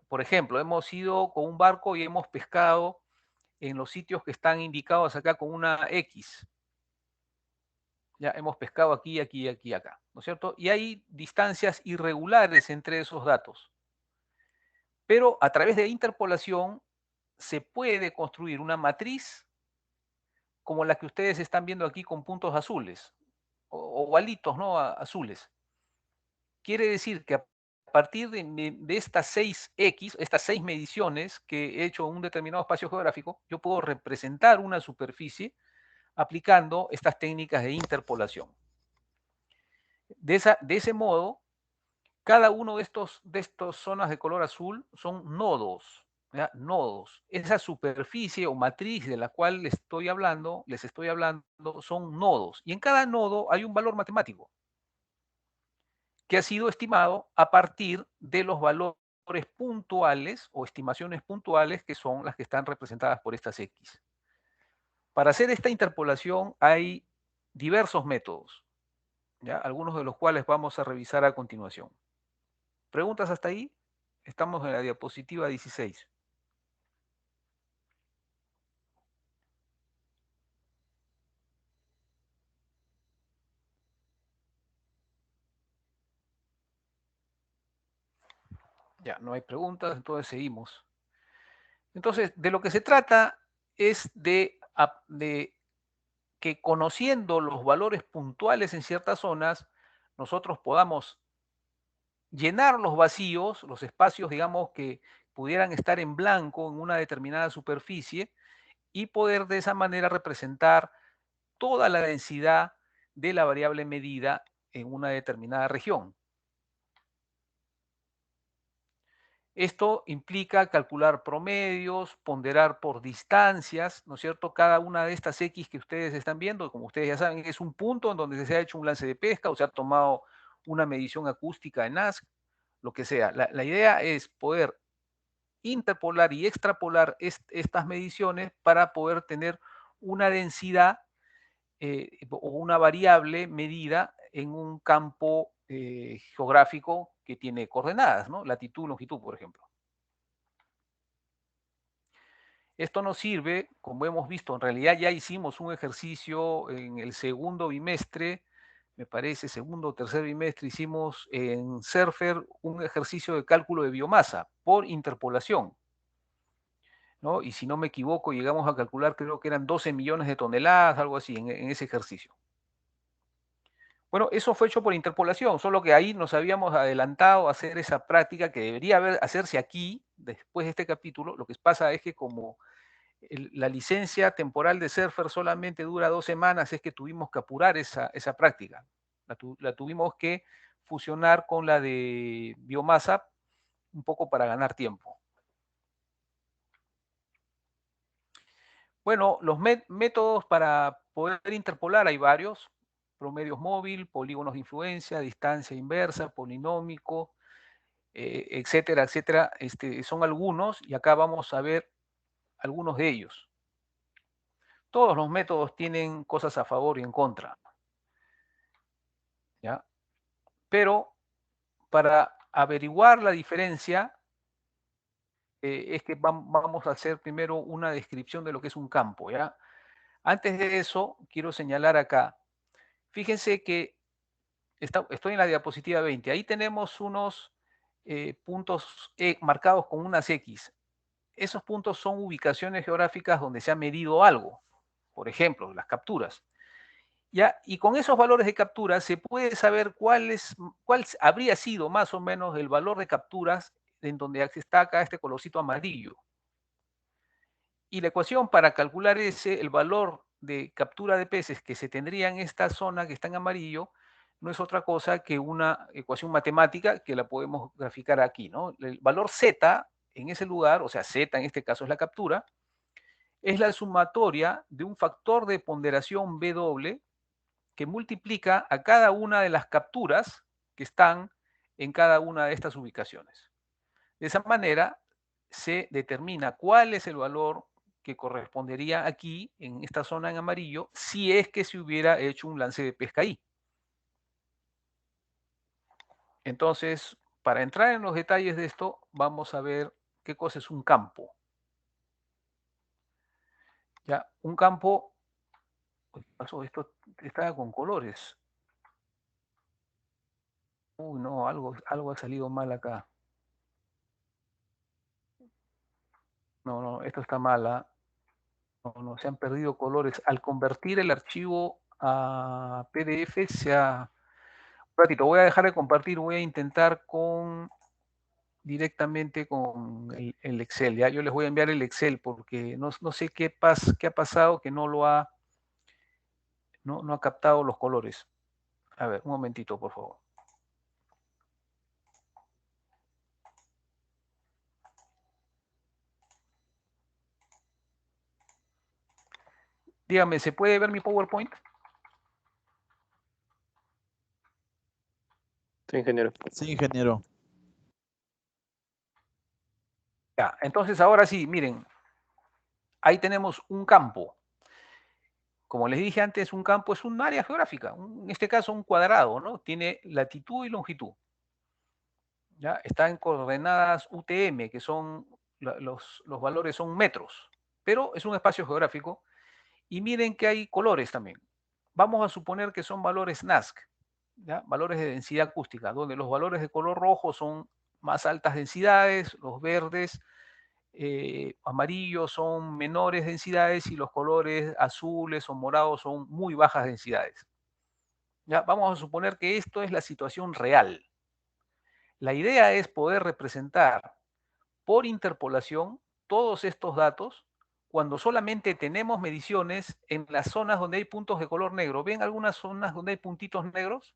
S1: por ejemplo, hemos ido con un barco y hemos pescado en los sitios que están indicados acá con una X. Ya hemos pescado aquí, aquí, aquí, acá, ¿no es cierto? Y hay distancias irregulares entre esos datos. Pero a través de interpolación se puede construir una matriz como la que ustedes están viendo aquí con puntos azules, o ovalitos, ¿no? Azules. Quiere decir que a partir de estas 6X, estas 6 mediciones que he hecho en un determinado espacio geográfico, yo puedo representar una superficie aplicando estas técnicas de interpolación. De ese modo, cada uno de estas zonas de color azul son nodos, ¿ya? Nodos. Esa superficie o matriz de la cual les estoy hablando, son nodos. Y en cada nodo hay un valor matemático que ha sido estimado a partir de los valores puntuales o estimaciones puntuales que son las que están representadas por estas X. Para hacer esta interpolación hay diversos métodos, ¿ya? Algunos de los cuales vamos a revisar a continuación. ¿Preguntas hasta ahí? Estamos en la diapositiva 16. Ya, no hay preguntas, entonces seguimos. Entonces, de lo que se trata es de que conociendo los valores puntuales en ciertas zonas, nosotros podamos llenar los vacíos, los espacios, digamos, que pudieran estar en blanco en una determinada superficie y poder de esa manera representar toda la densidad de la variable medida en una determinada región. Esto implica calcular promedios, ponderar por distancias, ¿no es cierto? Cada una de estas X que ustedes están viendo, como ustedes ya saben, es un punto en donde se ha hecho un lance de pesca o se ha tomado una medición acústica en NASC, lo que sea. La idea es poder interpolar y extrapolar estas mediciones para poder tener una densidad o una variable medida en un campo geográfico que tiene coordenadas, ¿no? Latitud, longitud, por ejemplo. Esto nos sirve, como hemos visto, en realidad ya hicimos un ejercicio en el segundo bimestre, me parece, segundo o tercer bimestre, hicimos en Surfer un ejercicio de cálculo de biomasa por interpolación, ¿no? Y si no me equivoco, llegamos a calcular, creo que eran 12 millones de toneladas, algo así, en ese ejercicio. Bueno, eso fue hecho por interpolación, solo que ahí nos habíamos adelantado a hacer esa práctica que debería hacerse aquí, después de este capítulo. Lo que pasa es que como la licencia temporal de Surfer solamente dura 2 semanas, es que tuvimos que apurar esa práctica. La tuvimos que fusionar con la de biomasa un poco para ganar tiempo. Bueno, los métodos para poder interpolar hay varios. Promedios móvil, polígonos de influencia, distancia inversa, polinómico, etcétera, etcétera. Son algunos y acá vamos a ver algunos de ellos. Todos los métodos tienen cosas a favor y en contra, ¿ya? Pero para averiguar la diferencia, es que vamos a hacer primero una descripción de lo que es un campo, ¿ya? Antes de eso, quiero señalar acá, fíjense que estoy en la diapositiva 20, ahí tenemos unos puntos marcados con unas X. Esos puntos son ubicaciones geográficas donde se ha medido algo, por ejemplo, las capturas. ¿Ya? Y con esos valores de captura se puede saber cuál habría sido más o menos el valor de capturas en donde está acá este colorcito amarillo. Y la ecuación para calcular el valor de captura de peces que se tendría en esta zona que está en amarillo, no es otra cosa que una ecuación matemática que la podemos graficar aquí, ¿no? El valor Z en ese lugar, o sea, Z en este caso es la captura, es la sumatoria de un factor de ponderación W que multiplica a cada una de las capturas que están en cada una de estas ubicaciones. De esa manera se determina cuál es el valor que correspondería aquí, en esta zona en amarillo, si es que se hubiera hecho un lance de pesca ahí. Entonces, para entrar en los detalles de esto, vamos a ver qué cosa es un campo. Ya, un campo, ¿qué pasó? Esto estaba con colores. Uy, no, algo ha salido mal acá. No, esto está mal. No, se han perdido colores. Al convertir el archivo a PDF Un ratito, voy a dejar de compartir, voy a intentar directamente con el Excel. ¿Ya? Yo les voy a enviar el Excel porque no sé qué ha pasado que no ha captado los colores. A ver, un momentito, por favor. Dígame, ¿se puede ver mi PowerPoint?
S6: Sí, ingeniero.
S5: Sí, ingeniero.
S1: Ya, entonces ahora sí, miren, ahí tenemos un campo. Como les dije antes, un campo es un área geográfica, en este caso un cuadrado, ¿no? Tiene latitud y longitud. ¿Ya? Está en coordenadas UTM, que son los valores son metros, pero es un espacio geográfico. Y miren que hay colores también. Vamos a suponer que son valores NASC, ¿ya? Valores de densidad acústica, donde los valores de color rojo son más altas densidades, los verdes, amarillos son menores densidades y los colores azules o morados son muy bajas densidades. Ya, vamos a suponer que esto es la situación real. La idea es poder representar por interpolación todos estos datos cuando solamente tenemos mediciones en las zonas donde hay puntos de color negro. ¿Ven algunas zonas donde hay puntitos negros?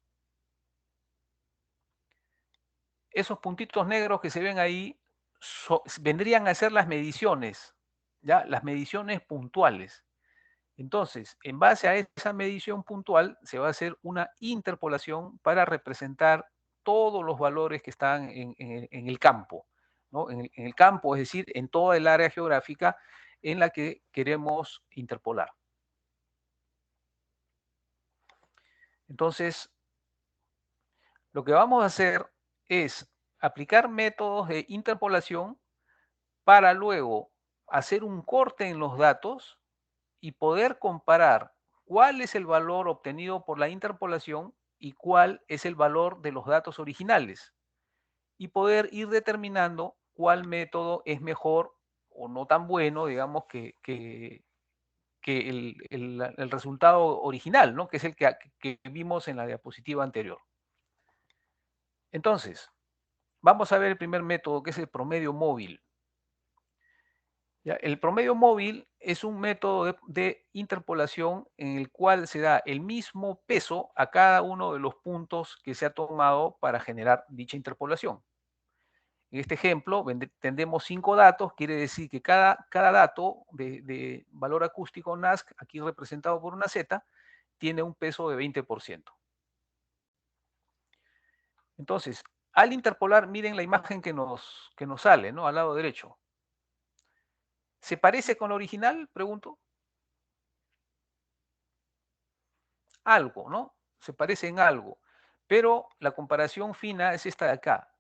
S1: Esos puntitos negros que se ven ahí vendrían a ser las mediciones, ¿ya? Las mediciones puntuales. Entonces, en base a esa medición puntual, se va a hacer una interpolación para representar todos los valores que están en el campo, ¿no? En el campo, es decir, en toda el área geográfica en la que queremos interpolar. Entonces, lo que vamos a hacer es aplicar métodos de interpolación para luego hacer un corte en los datos y poder comparar cuál es el valor obtenido por la interpolación y cuál es el valor de los datos originales. Y poder ir determinando cuál método es mejor o no tan bueno, digamos, que el resultado original, ¿no? Que es el que vimos en la diapositiva anterior. Entonces, vamos a ver el primer método, que es el promedio móvil. ¿Ya? El promedio móvil es un método de interpolación en el cual se da el mismo peso a cada uno de los puntos que se ha tomado para generar dicha interpolación. En este ejemplo, tendremos 5 datos, quiere decir que cada dato de valor acústico NASC, aquí representado por una Z, tiene un peso de 20%. Entonces, al interpolar, miren la imagen que nos sale, ¿no? Al lado derecho. ¿Se parece con la original? Pregunto. Algo, ¿no? Se parece en algo. Pero la comparación fina es esta de acá.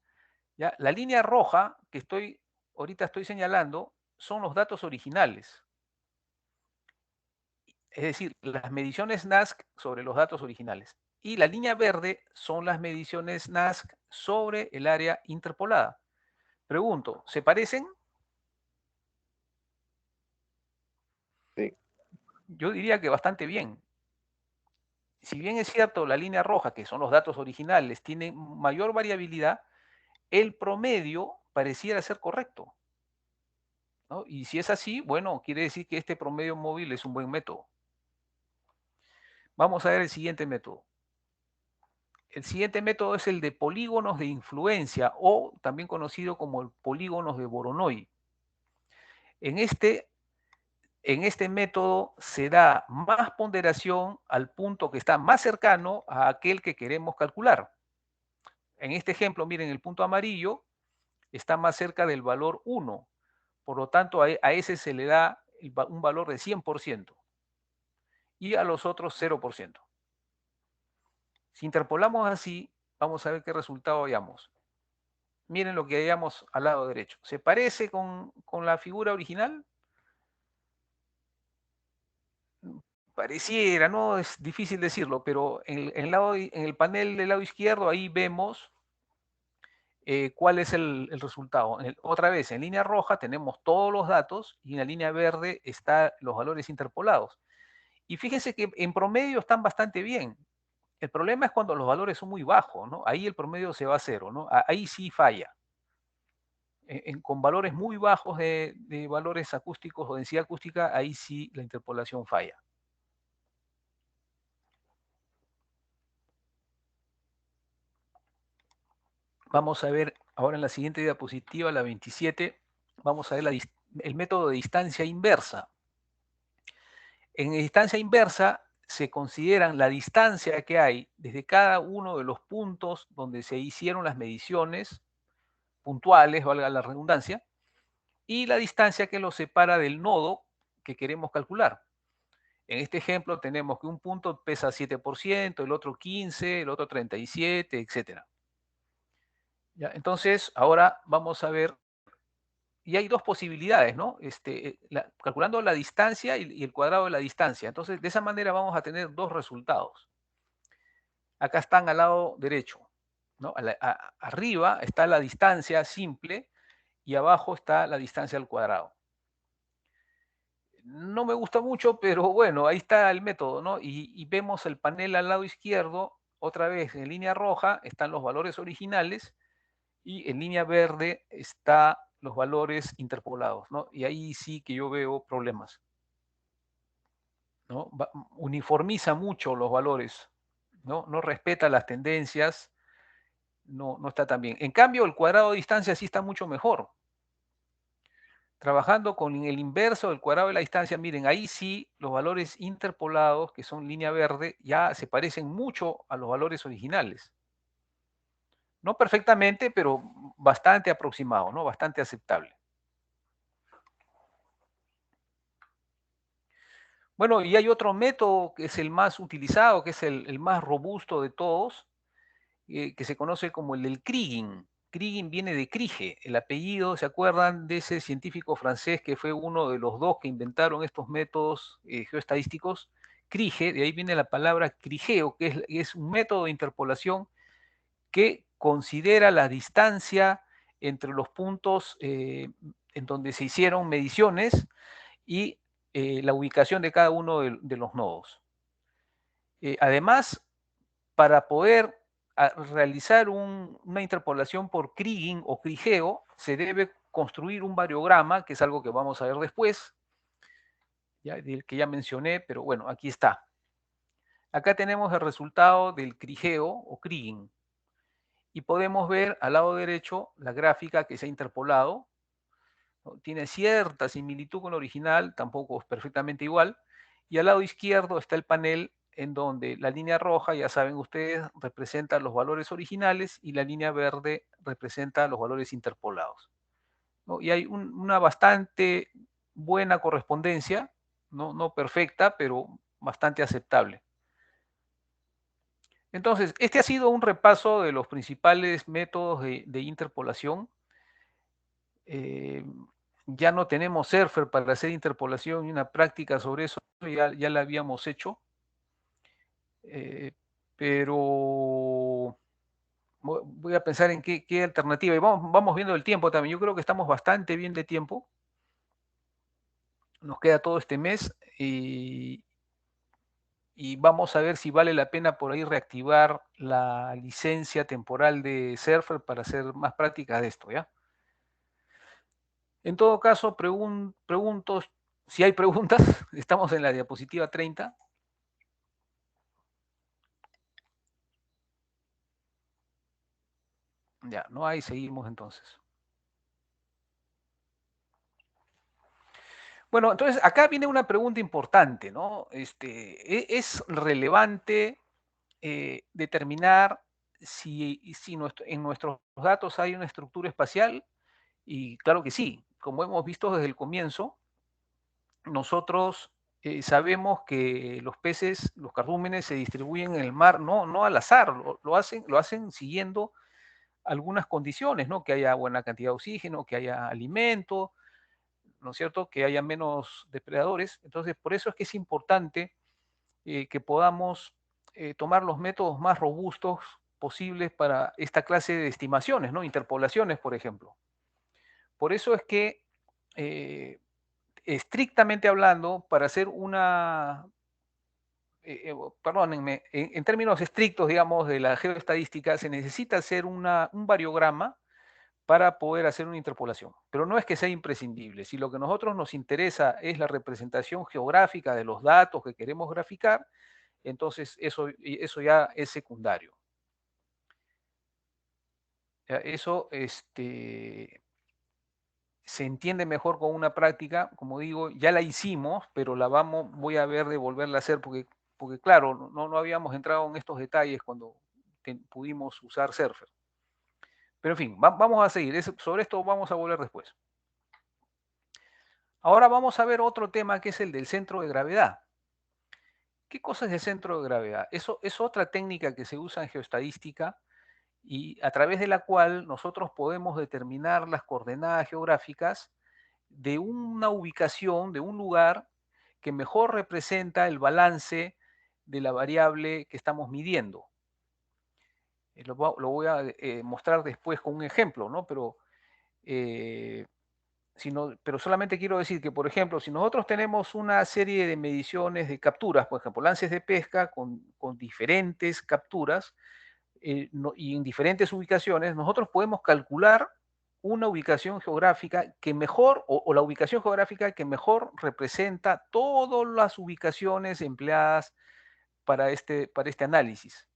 S1: ¿Ya? La línea roja que ahorita estoy señalando son los datos originales. Es decir, las mediciones NASC sobre los datos originales. Y la línea verde son las mediciones NASC sobre el área interpolada. Pregunto, ¿se parecen?
S6: Sí.
S1: Yo diría que bastante bien. Si bien es cierto, la línea roja, que son los datos originales, tiene mayor variabilidad, el promedio pareciera ser correcto, ¿no? Y si es así, bueno, quiere decir que este promedio móvil es un buen método. Vamos a ver el siguiente método. El siguiente método es el de polígonos de influencia, o también conocido como el polígonos de Voronoi. En este método se da más ponderación al punto que está más cercano a aquel que queremos calcular. En este ejemplo, miren, el punto amarillo está más cerca del valor 1. Por lo tanto, a ese se le da un valor de 100% y a los otros 0%. Si interpolamos así, vamos a ver qué resultado hallamos. Miren lo que hallamos al lado derecho. ¿Se parece con la figura original? Pareciera, ¿no? Es difícil decirlo, pero en el panel del lado izquierdo ahí vemos cuál es el resultado. Otra vez, en línea roja tenemos todos los datos y en la línea verde están los valores interpolados. Y fíjense que en promedio están bastante bien. El problema es cuando los valores son muy bajos, ¿no? Ahí el promedio se va a 0, ¿no? Ahí sí falla. Con valores muy bajos de valores acústicos o densidad acústica, ahí sí la interpolación falla. Vamos a ver ahora en la siguiente diapositiva, la 27, vamos a ver el método de distancia inversa. En distancia inversa se consideran la distancia que hay desde cada uno de los puntos donde se hicieron las mediciones puntuales, valga la redundancia, y la distancia que los separa del nodo que queremos calcular. En este ejemplo tenemos que un punto pesa 7%, el otro 15%, el otro 37%, etc. ¿Ya? Entonces, ahora vamos a ver, y hay dos posibilidades, ¿no? Calculando la distancia y el cuadrado de la distancia. Entonces, de esa manera vamos a tener dos resultados. Acá están al lado derecho. ¿no? Arriba está la distancia simple y abajo está la distancia al cuadrado. No me gusta mucho, pero bueno, ahí está el método, ¿no? Y vemos el panel al lado izquierdo, otra vez en línea roja están los valores originales y en línea verde están los valores interpolados, ¿no? Y ahí sí que yo veo problemas, ¿no? Uniformiza mucho los valores, ¿no? No respeta las tendencias, no está tan bien. En cambio, el cuadrado de distancia sí está mucho mejor. Trabajando con el inverso del cuadrado de la distancia, miren, ahí sí los valores interpolados, que son línea verde, ya se parecen mucho a los valores originales. No perfectamente, pero bastante aproximado, ¿no? Bastante aceptable. Bueno, y hay otro método que es el más utilizado, que es el más robusto de todos, que se conoce como el del Kriging. Kriging viene de Krige, el apellido, ¿se acuerdan de ese científico francés que fue uno de los dos que inventaron estos métodos geoestadísticos? Krige, de ahí viene la palabra krigeo, que es un método de interpolación que considera la distancia entre los puntos en donde se hicieron mediciones y la ubicación de cada uno de los nodos. Además, para poder realizar una interpolación por Kriging o Krigeo, se debe construir un variograma, que es algo que vamos a ver después, que ya mencioné, pero bueno, aquí está. Acá tenemos el resultado del Krigeo o Kriging. Y podemos ver al lado derecho la gráfica que se ha interpolado, ¿no? Tiene cierta similitud con el original, tampoco es perfectamente igual. Y al lado izquierdo está el panel en donde la línea roja, ya saben ustedes, representa los valores originales y la línea verde representa los valores interpolados, ¿no? Y hay una bastante buena correspondencia, no perfecta, pero bastante aceptable. Entonces, este ha sido un repaso de los principales métodos de interpolación. Ya no tenemos Surfer para hacer interpolación y una práctica sobre eso, ya la habíamos hecho. Pero voy a pensar en qué alternativa. Y vamos viendo el tiempo también. Yo creo que estamos bastante bien de tiempo. Nos queda todo este mes y vamos a ver si vale la pena por ahí reactivar la licencia temporal de Surfer para hacer más prácticas de esto, ¿ya? En todo caso, pregunto si hay preguntas. Estamos en la diapositiva 30. Ya, no hay, seguimos entonces. Bueno, entonces acá viene una pregunta importante, ¿no? ¿Es relevante determinar si en nuestros datos hay una estructura espacial? Y claro que sí. Como hemos visto desde el comienzo, nosotros sabemos que los peces, los cardúmenes, se distribuyen en el mar no al azar, lo hacen siguiendo algunas condiciones, ¿no? Que haya buena cantidad de oxígeno, que haya alimento, ¿no es cierto? Que haya menos depredadores. Entonces, por eso es que es importante que podamos tomar los métodos más robustos posibles para esta clase de estimaciones, ¿no? Interpolaciones, por ejemplo. Por eso es que, estrictamente hablando, para hacer perdónenme, en términos estrictos, digamos, de la geoestadística, se necesita hacer un variograma para poder hacer una interpolación. Pero no es que sea imprescindible. Si lo que a nosotros nos interesa es la representación geográfica de los datos que queremos graficar, entonces eso ya es secundario. Eso se entiende mejor con una práctica, como digo, ya la hicimos, pero voy a ver de volverla a hacer porque claro, no habíamos entrado en estos detalles cuando pudimos usar Surfer. Pero en fin, vamos a seguir. Sobre esto vamos a volver después. Ahora vamos a ver otro tema que es el del centro de gravedad. ¿Qué cosa es el centro de gravedad? Eso es otra técnica que se usa en geoestadística y a través de la cual nosotros podemos determinar las coordenadas geográficas de una ubicación, de un lugar que mejor representa el balance de la variable que estamos midiendo. Lo voy a mostrar después con un ejemplo, ¿no? Pero solamente quiero decir que, por ejemplo, si nosotros tenemos una serie de mediciones de capturas, por ejemplo, lances de pesca con diferentes capturas y en diferentes ubicaciones, nosotros podemos calcular una ubicación geográfica que mejor, o la ubicación geográfica que mejor representa todas las ubicaciones empleadas para este análisis.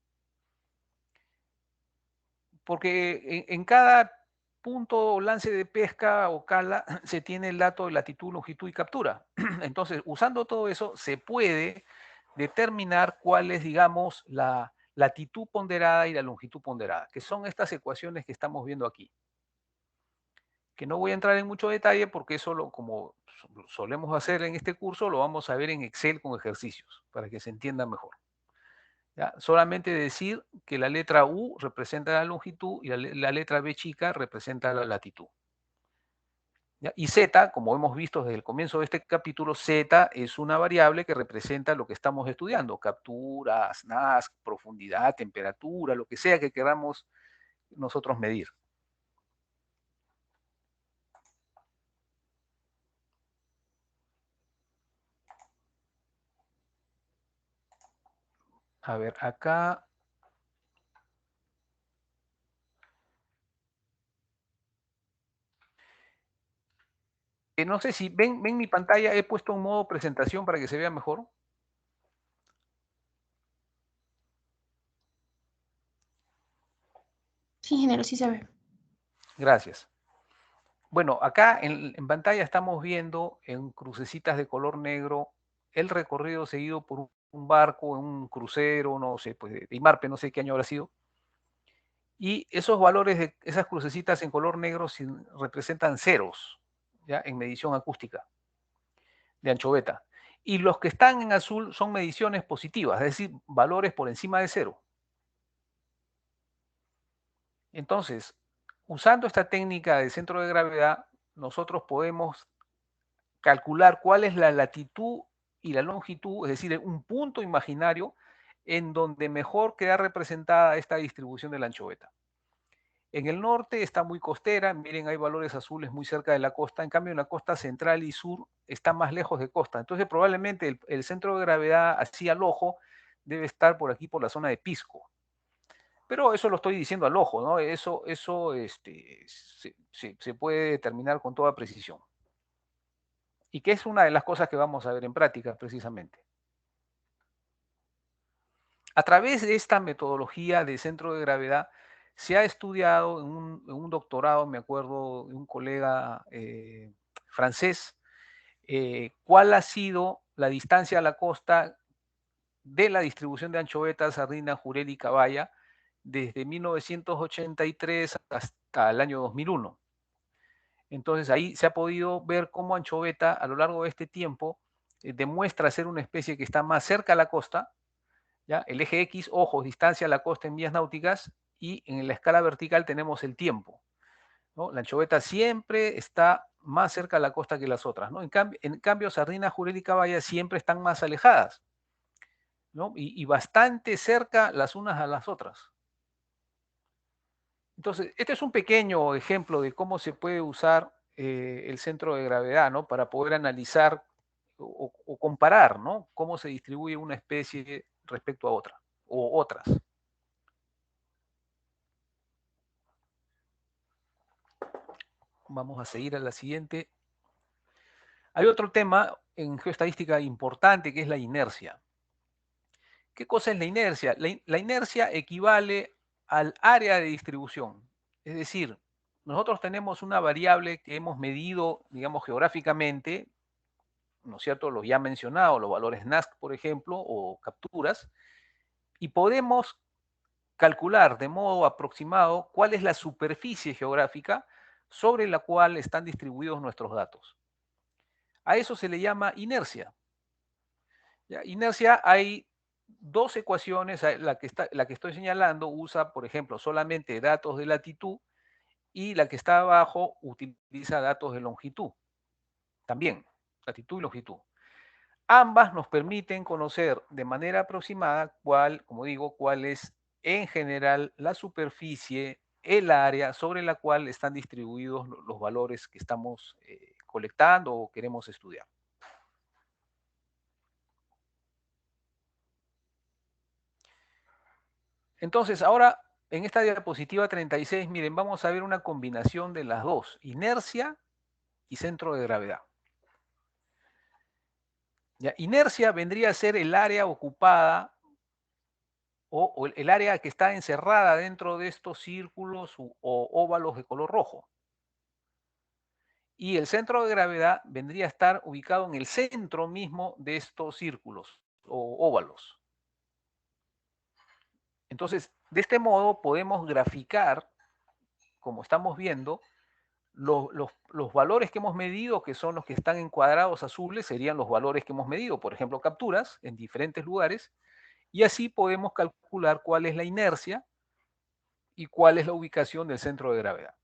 S1: Porque en cada punto o lance de pesca o cala se tiene el dato de latitud, longitud y captura. Entonces, usando todo eso, se puede determinar cuál es, digamos, la latitud ponderada y la longitud ponderada, que son estas ecuaciones que estamos viendo aquí. Que no voy a entrar en mucho detalle porque eso, como solemos hacer en este curso, lo vamos a ver en Excel con ejercicios, para que se entienda mejor. ¿Ya? Solamente decir que la letra U representa la longitud y la letra B chica representa la latitud. ¿Ya? Y Z, como hemos visto desde el comienzo de este capítulo, Z es una variable que representa lo que estamos estudiando, capturas, NASC, profundidad, temperatura, lo que sea que queramos nosotros medir. A ver, acá... no sé si ven mi pantalla, he puesto un modo presentación para que se vea mejor.
S4: Sí, ingeniero, sí se ve.
S1: Gracias. Bueno, acá en pantalla estamos viendo en crucecitas de color negro el recorrido seguido por un barco, en un crucero, no sé, pues de Imarpe, no sé qué año habrá sido. Y esos valores de esas crucecitas en color negro representan ceros, ¿ya? En medición acústica de anchoveta. Y los que están en azul son mediciones positivas, es decir, valores por encima de cero. Entonces, usando esta técnica de centro de gravedad, nosotros podemos calcular cuál es la latitud y la longitud, es decir, un punto imaginario en donde mejor queda representada esta distribución de la anchoveta. En el norte está muy costera, miren, hay valores azules muy cerca de la costa, en cambio en la costa central y sur está más lejos de costa. Entonces probablemente el centro de gravedad así al ojo debe estar por aquí, por la zona de Pisco. Pero eso lo estoy diciendo al ojo, ¿no? Eso se puede determinar con toda precisión. Y que es una de las cosas que vamos a ver en práctica, precisamente. A través de esta metodología de centro de gravedad, se ha estudiado en un doctorado, me acuerdo, de un colega francés, cuál ha sido la distancia a la costa de la distribución de anchoveta, sardina, jurel y caballa desde 1983 hasta el año 2001. Entonces ahí se ha podido ver cómo anchoveta a lo largo de este tiempo demuestra ser una especie que está más cerca a la costa, ¿ya? El eje X, ojos, distancia a la costa en millas náuticas, y en la escala vertical tenemos el tiempo, ¿no? La anchoveta siempre está más cerca a la costa que las otras, ¿no? En cambio sardina, jurel y caballa siempre están más alejadas, ¿no? Y bastante cerca las unas a las otras. Entonces, este es un pequeño ejemplo de cómo se puede usar el centro de gravedad, ¿no? Para poder analizar o comparar, ¿no? Cómo se distribuye una especie respecto a otra o otras. Vamos a seguir a la siguiente. Hay otro tema en geoestadística importante que es la inercia. ¿Qué cosa es la inercia? La inercia equivale al área de distribución. Es decir, nosotros tenemos una variable que hemos medido, digamos, geográficamente, ¿no es cierto? Los ya mencionados, los valores NASC, por ejemplo, o capturas, y podemos calcular de modo aproximado cuál es la superficie geográfica sobre la cual están distribuidos nuestros datos. A eso se le llama inercia. ¿Ya? Inercia, hay dos ecuaciones, la que estoy señalando usa, por ejemplo, solamente datos de latitud, y la que está abajo utiliza datos de longitud. También, latitud y longitud. Ambas nos permiten conocer de manera aproximada cuál, como digo, cuál es en general la superficie, el área sobre la cual están distribuidos los valores que estamos colectando o queremos estudiar. Entonces, ahora en esta diapositiva 36, miren, vamos a ver una combinación de las dos, inercia y centro de gravedad. Ya, inercia vendría a ser el área ocupada o el área que está encerrada dentro de estos círculos o óvalos de color rojo. Y el centro de gravedad vendría a estar ubicado en el centro mismo de estos círculos o óvalos. Entonces, de este modo podemos graficar, como estamos viendo, los valores que hemos medido, que son los que están en cuadrados azules, serían los valores que hemos medido, por ejemplo, capturas en diferentes lugares, y así podemos calcular cuál es la inercia y cuál es la ubicación del centro de gravedad.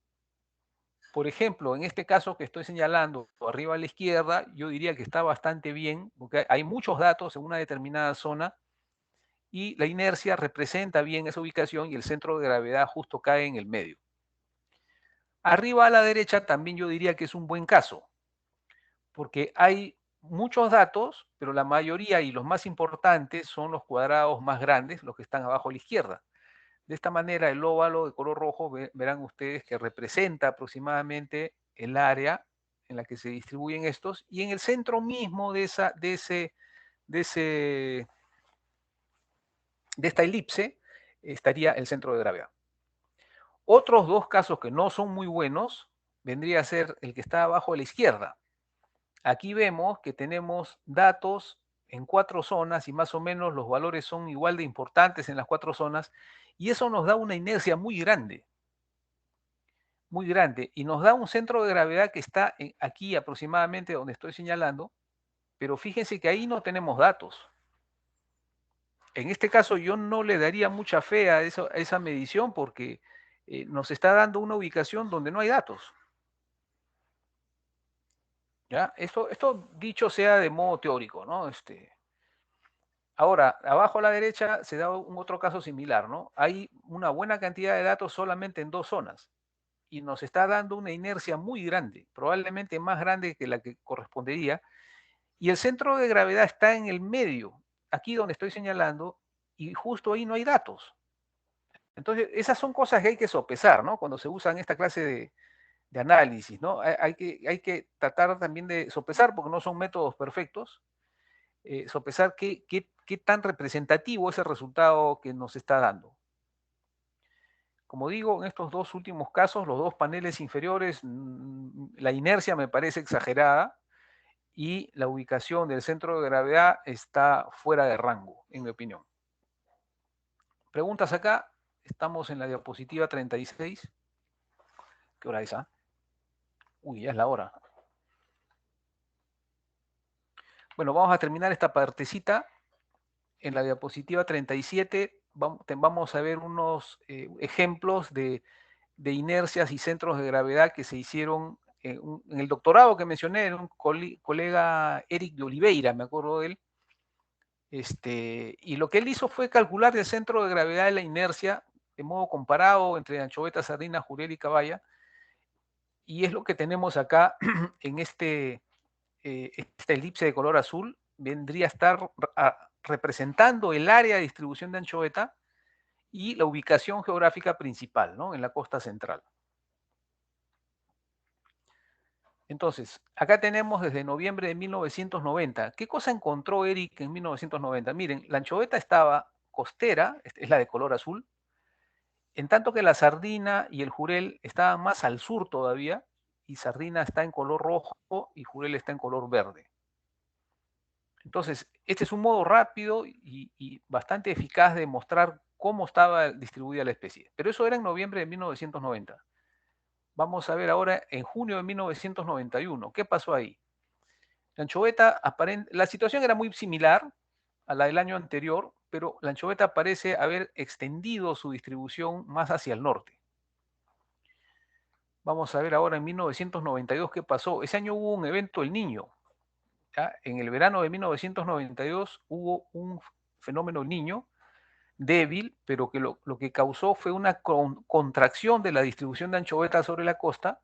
S1: Por ejemplo, en este caso que estoy señalando, arriba a la izquierda, yo diría que está bastante bien, porque hay muchos datos en una determinada zona, y la inercia representa bien esa ubicación y el centro de gravedad justo cae en el medio. Arriba a la derecha también yo diría que es un buen caso, porque hay muchos datos, pero la mayoría y los más importantes son los cuadrados más grandes, los que están abajo a la izquierda. De esta manera, el óvalo de color rojo, verán ustedes que representa aproximadamente el área en la que se distribuyen estos, y en el centro mismo de esta elipse estaría el centro de gravedad. Otros dos casos que no son muy buenos vendría a ser el que está abajo a la izquierda. Aquí vemos que tenemos datos en 4 zonas y más o menos los valores son igual de importantes en las 4 zonas, y eso nos da una inercia muy grande, y nos da un centro de gravedad que está aquí aproximadamente donde estoy señalando, pero fíjense que ahí no tenemos datos. En este caso yo no le daría mucha fe a esa medición porque nos está dando una ubicación donde no hay datos. ¿Ya? Esto dicho sea de modo teórico, ¿no? Ahora, abajo a la derecha se da un otro caso similar, ¿no? Hay una buena cantidad de datos solamente en 2 zonas y nos está dando una inercia muy grande, probablemente más grande que la que correspondería, y el centro de gravedad está en el medio, aquí donde estoy señalando, y justo ahí no hay datos. Entonces, esas son cosas que hay que sopesar, ¿no? Cuando se usan esta clase de análisis, ¿no? Hay que tratar también de sopesar, porque no son métodos perfectos, sopesar qué tan representativo es el resultado que nos está dando. Como digo, en estos dos últimos casos, los dos paneles inferiores, la inercia me parece exagerada y la ubicación del centro de gravedad está fuera de rango, en mi opinión. Preguntas acá. Estamos en la diapositiva 36. ¿Qué hora es? Uy, ya es la hora. Bueno, vamos a terminar esta partecita. En la diapositiva 37 vamos a ver unos ejemplos de inercias y centros de gravedad que se hicieron en el doctorado que mencioné, en un colega Eric de Oliveira, me acuerdo de él. Y lo que él hizo fue calcular el centro de gravedad de la inercia de modo comparado entre anchoveta, sardina, jurel y caballa. Y es lo que tenemos acá en esta elipse de color azul. Vendría a estar representando el área de distribución de anchoveta y la ubicación geográfica principal, ¿no? En la costa central. Entonces, acá tenemos desde noviembre de 1990. ¿Qué cosa encontró Eric en 1990? Miren, la anchoveta estaba costera, es la de color azul, en tanto que la sardina y el jurel estaban más al sur todavía, y sardina está en color rojo y jurel está en color verde. Entonces, este es un modo rápido y bastante eficaz de mostrar cómo estaba distribuida la especie. Pero eso era en noviembre de 1990. Vamos a ver ahora en junio de 1991. ¿Qué pasó ahí? La anchoveta, la situación era muy similar a la del año anterior, pero la anchoveta parece haber extendido su distribución más hacia el norte. Vamos a ver ahora en 1992 qué pasó. Ese año hubo un evento El Niño. ¿Ya? En el verano de 1992 hubo un fenómeno El Niño débil, pero que lo que causó fue una contracción de la distribución de anchoveta sobre la costa,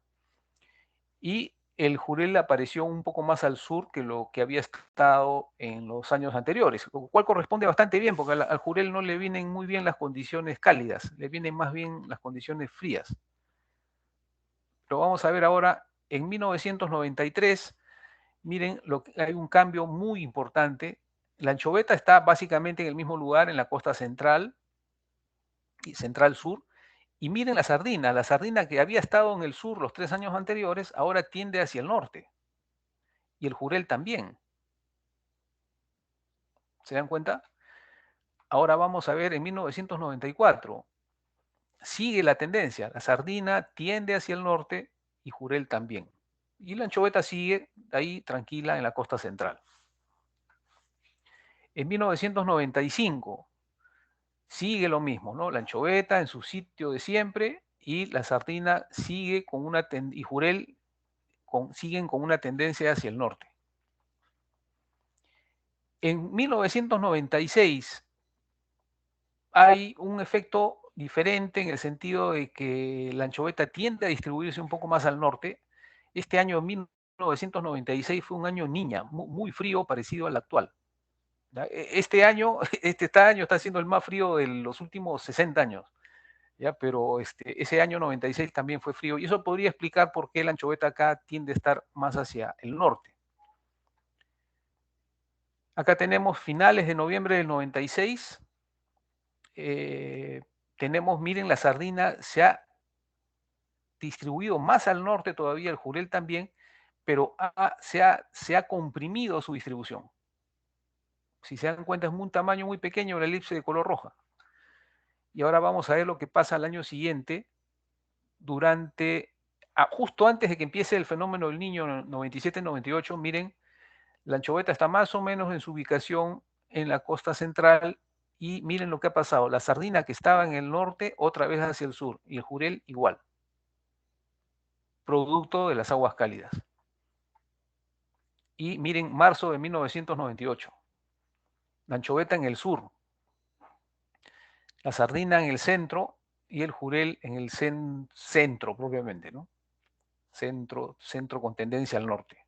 S1: y el Jurel apareció un poco más al sur que lo que había estado en los años anteriores, lo cual corresponde bastante bien, porque al Jurel no le vienen muy bien las condiciones cálidas, le vienen más bien las condiciones frías. Pero vamos a ver ahora, en 1993, miren, hay un cambio muy importante. La anchoveta está básicamente en el mismo lugar, en la costa central y central sur. Y miren la sardina que había estado en el sur los 3 años anteriores, ahora tiende hacia el norte. Y el Jurel también. ¿Se dan cuenta? Ahora vamos a ver en 1994. Sigue la tendencia. La sardina tiende hacia el norte y Jurel también. Y la anchoveta sigue ahí tranquila en la costa central. En 1995 sigue lo mismo, ¿no? La anchoveta en su sitio de siempre y la sardina sigue con una y Jurel siguen con una tendencia hacia el norte. En 1996 hay un efecto diferente en el sentido de que la anchoveta tiende a distribuirse un poco más al norte. Este año 1996 fue un año niña, muy frío, parecido al actual. Este año está siendo el más frío de los últimos 60 años. ¿Ya? Pero ese año 96 también fue frío, y eso podría explicar por qué la anchoveta acá tiende a estar más hacia el norte. Acá tenemos finales de noviembre del 96. Tenemos, miren, la sardina se ha distribuido más al norte todavía, el Jurel también, pero se ha comprimido su distribución. Si se dan cuenta, es un tamaño muy pequeño la elipse de color roja. Y ahora vamos a ver lo que pasa al año siguiente, justo antes de que empiece el fenómeno del Niño 97-98, miren, la anchoveta está más o menos en su ubicación en la costa central, y miren lo que ha pasado. La sardina que estaba en el norte, otra vez hacia el sur, y el Jurel igual, producto de las aguas cálidas. Y miren, marzo de 1998, la anchoveta en el sur, la sardina en el centro y el Jurel en el centro propiamente, ¿no? Centro con tendencia al norte.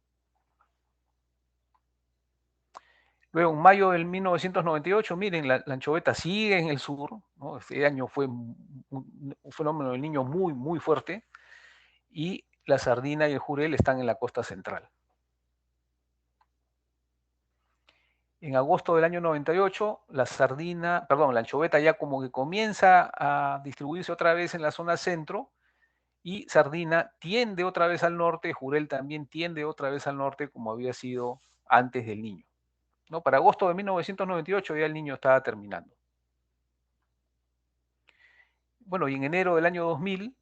S1: Luego, en mayo del 1998, miren, la anchoveta sigue en el sur, ¿no? Este año fue un fenómeno del Niño muy, muy fuerte, y la sardina y el Jurel están en la costa central. En agosto del año 98, la anchoveta ya como que comienza a distribuirse otra vez en la zona centro, y sardina tiende otra vez al norte, Jurel también tiende otra vez al norte, como había sido antes del Niño, ¿no? Para agosto de 1998 ya el Niño estaba terminando. Bueno, y en enero del año 2000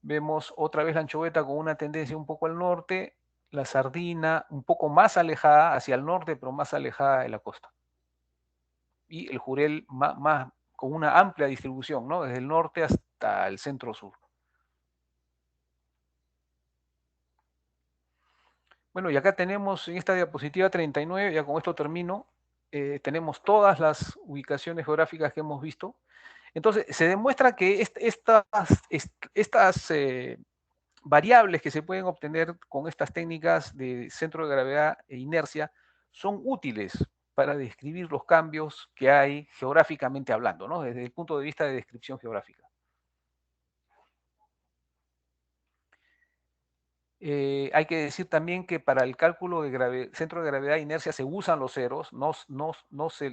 S1: vemos otra vez la anchoveta con una tendencia un poco al norte, la sardina un poco más alejada hacia el norte, pero más alejada de la costa. Y el Jurel más con una amplia distribución, ¿no? Desde el norte hasta el centro-sur. Bueno, y acá tenemos en esta diapositiva 39, ya con esto termino, tenemos todas las ubicaciones geográficas que hemos visto. Entonces, se demuestra que estas variables que se pueden obtener con estas técnicas de centro de gravedad e inercia son útiles para describir los cambios que hay geográficamente hablando, ¿no? Desde el punto de vista de descripción geográfica. Hay que decir también que para el cálculo de centro de gravedad e inercia se usan los ceros, no se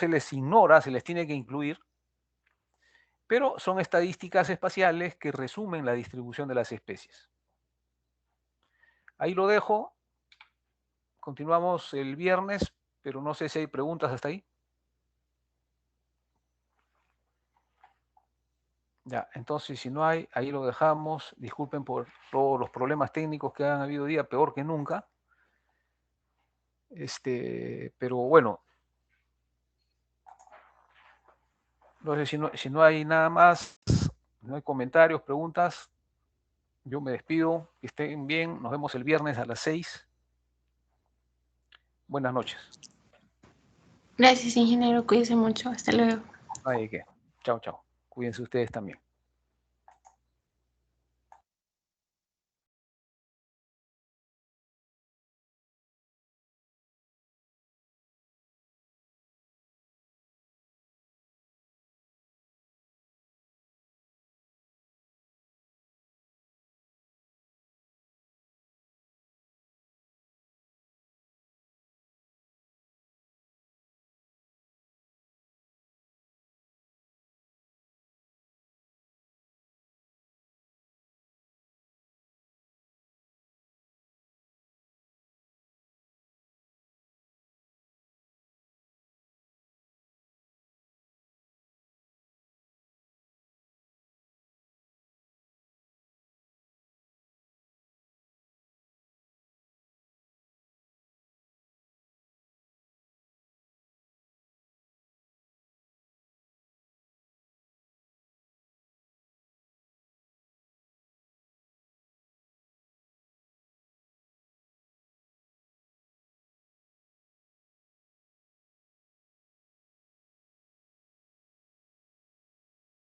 S1: les ignora, se les tiene que incluir, pero son estadísticas espaciales que resumen la distribución de las especies. Ahí lo dejo. Continuamos el viernes, pero no sé si hay preguntas hasta ahí. Ya, entonces si no hay, ahí lo dejamos. Disculpen por todos los problemas técnicos que han habido hoy día, peor que nunca. Pero bueno, no sé si no hay nada más, no hay comentarios, preguntas, yo me despido, que estén bien, nos vemos el viernes a las 6. Buenas noches.
S4: Gracias, ingeniero. Cuídese mucho. Hasta luego.
S1: Ay, ¿qué? Chao, chao. Cuídense ustedes también.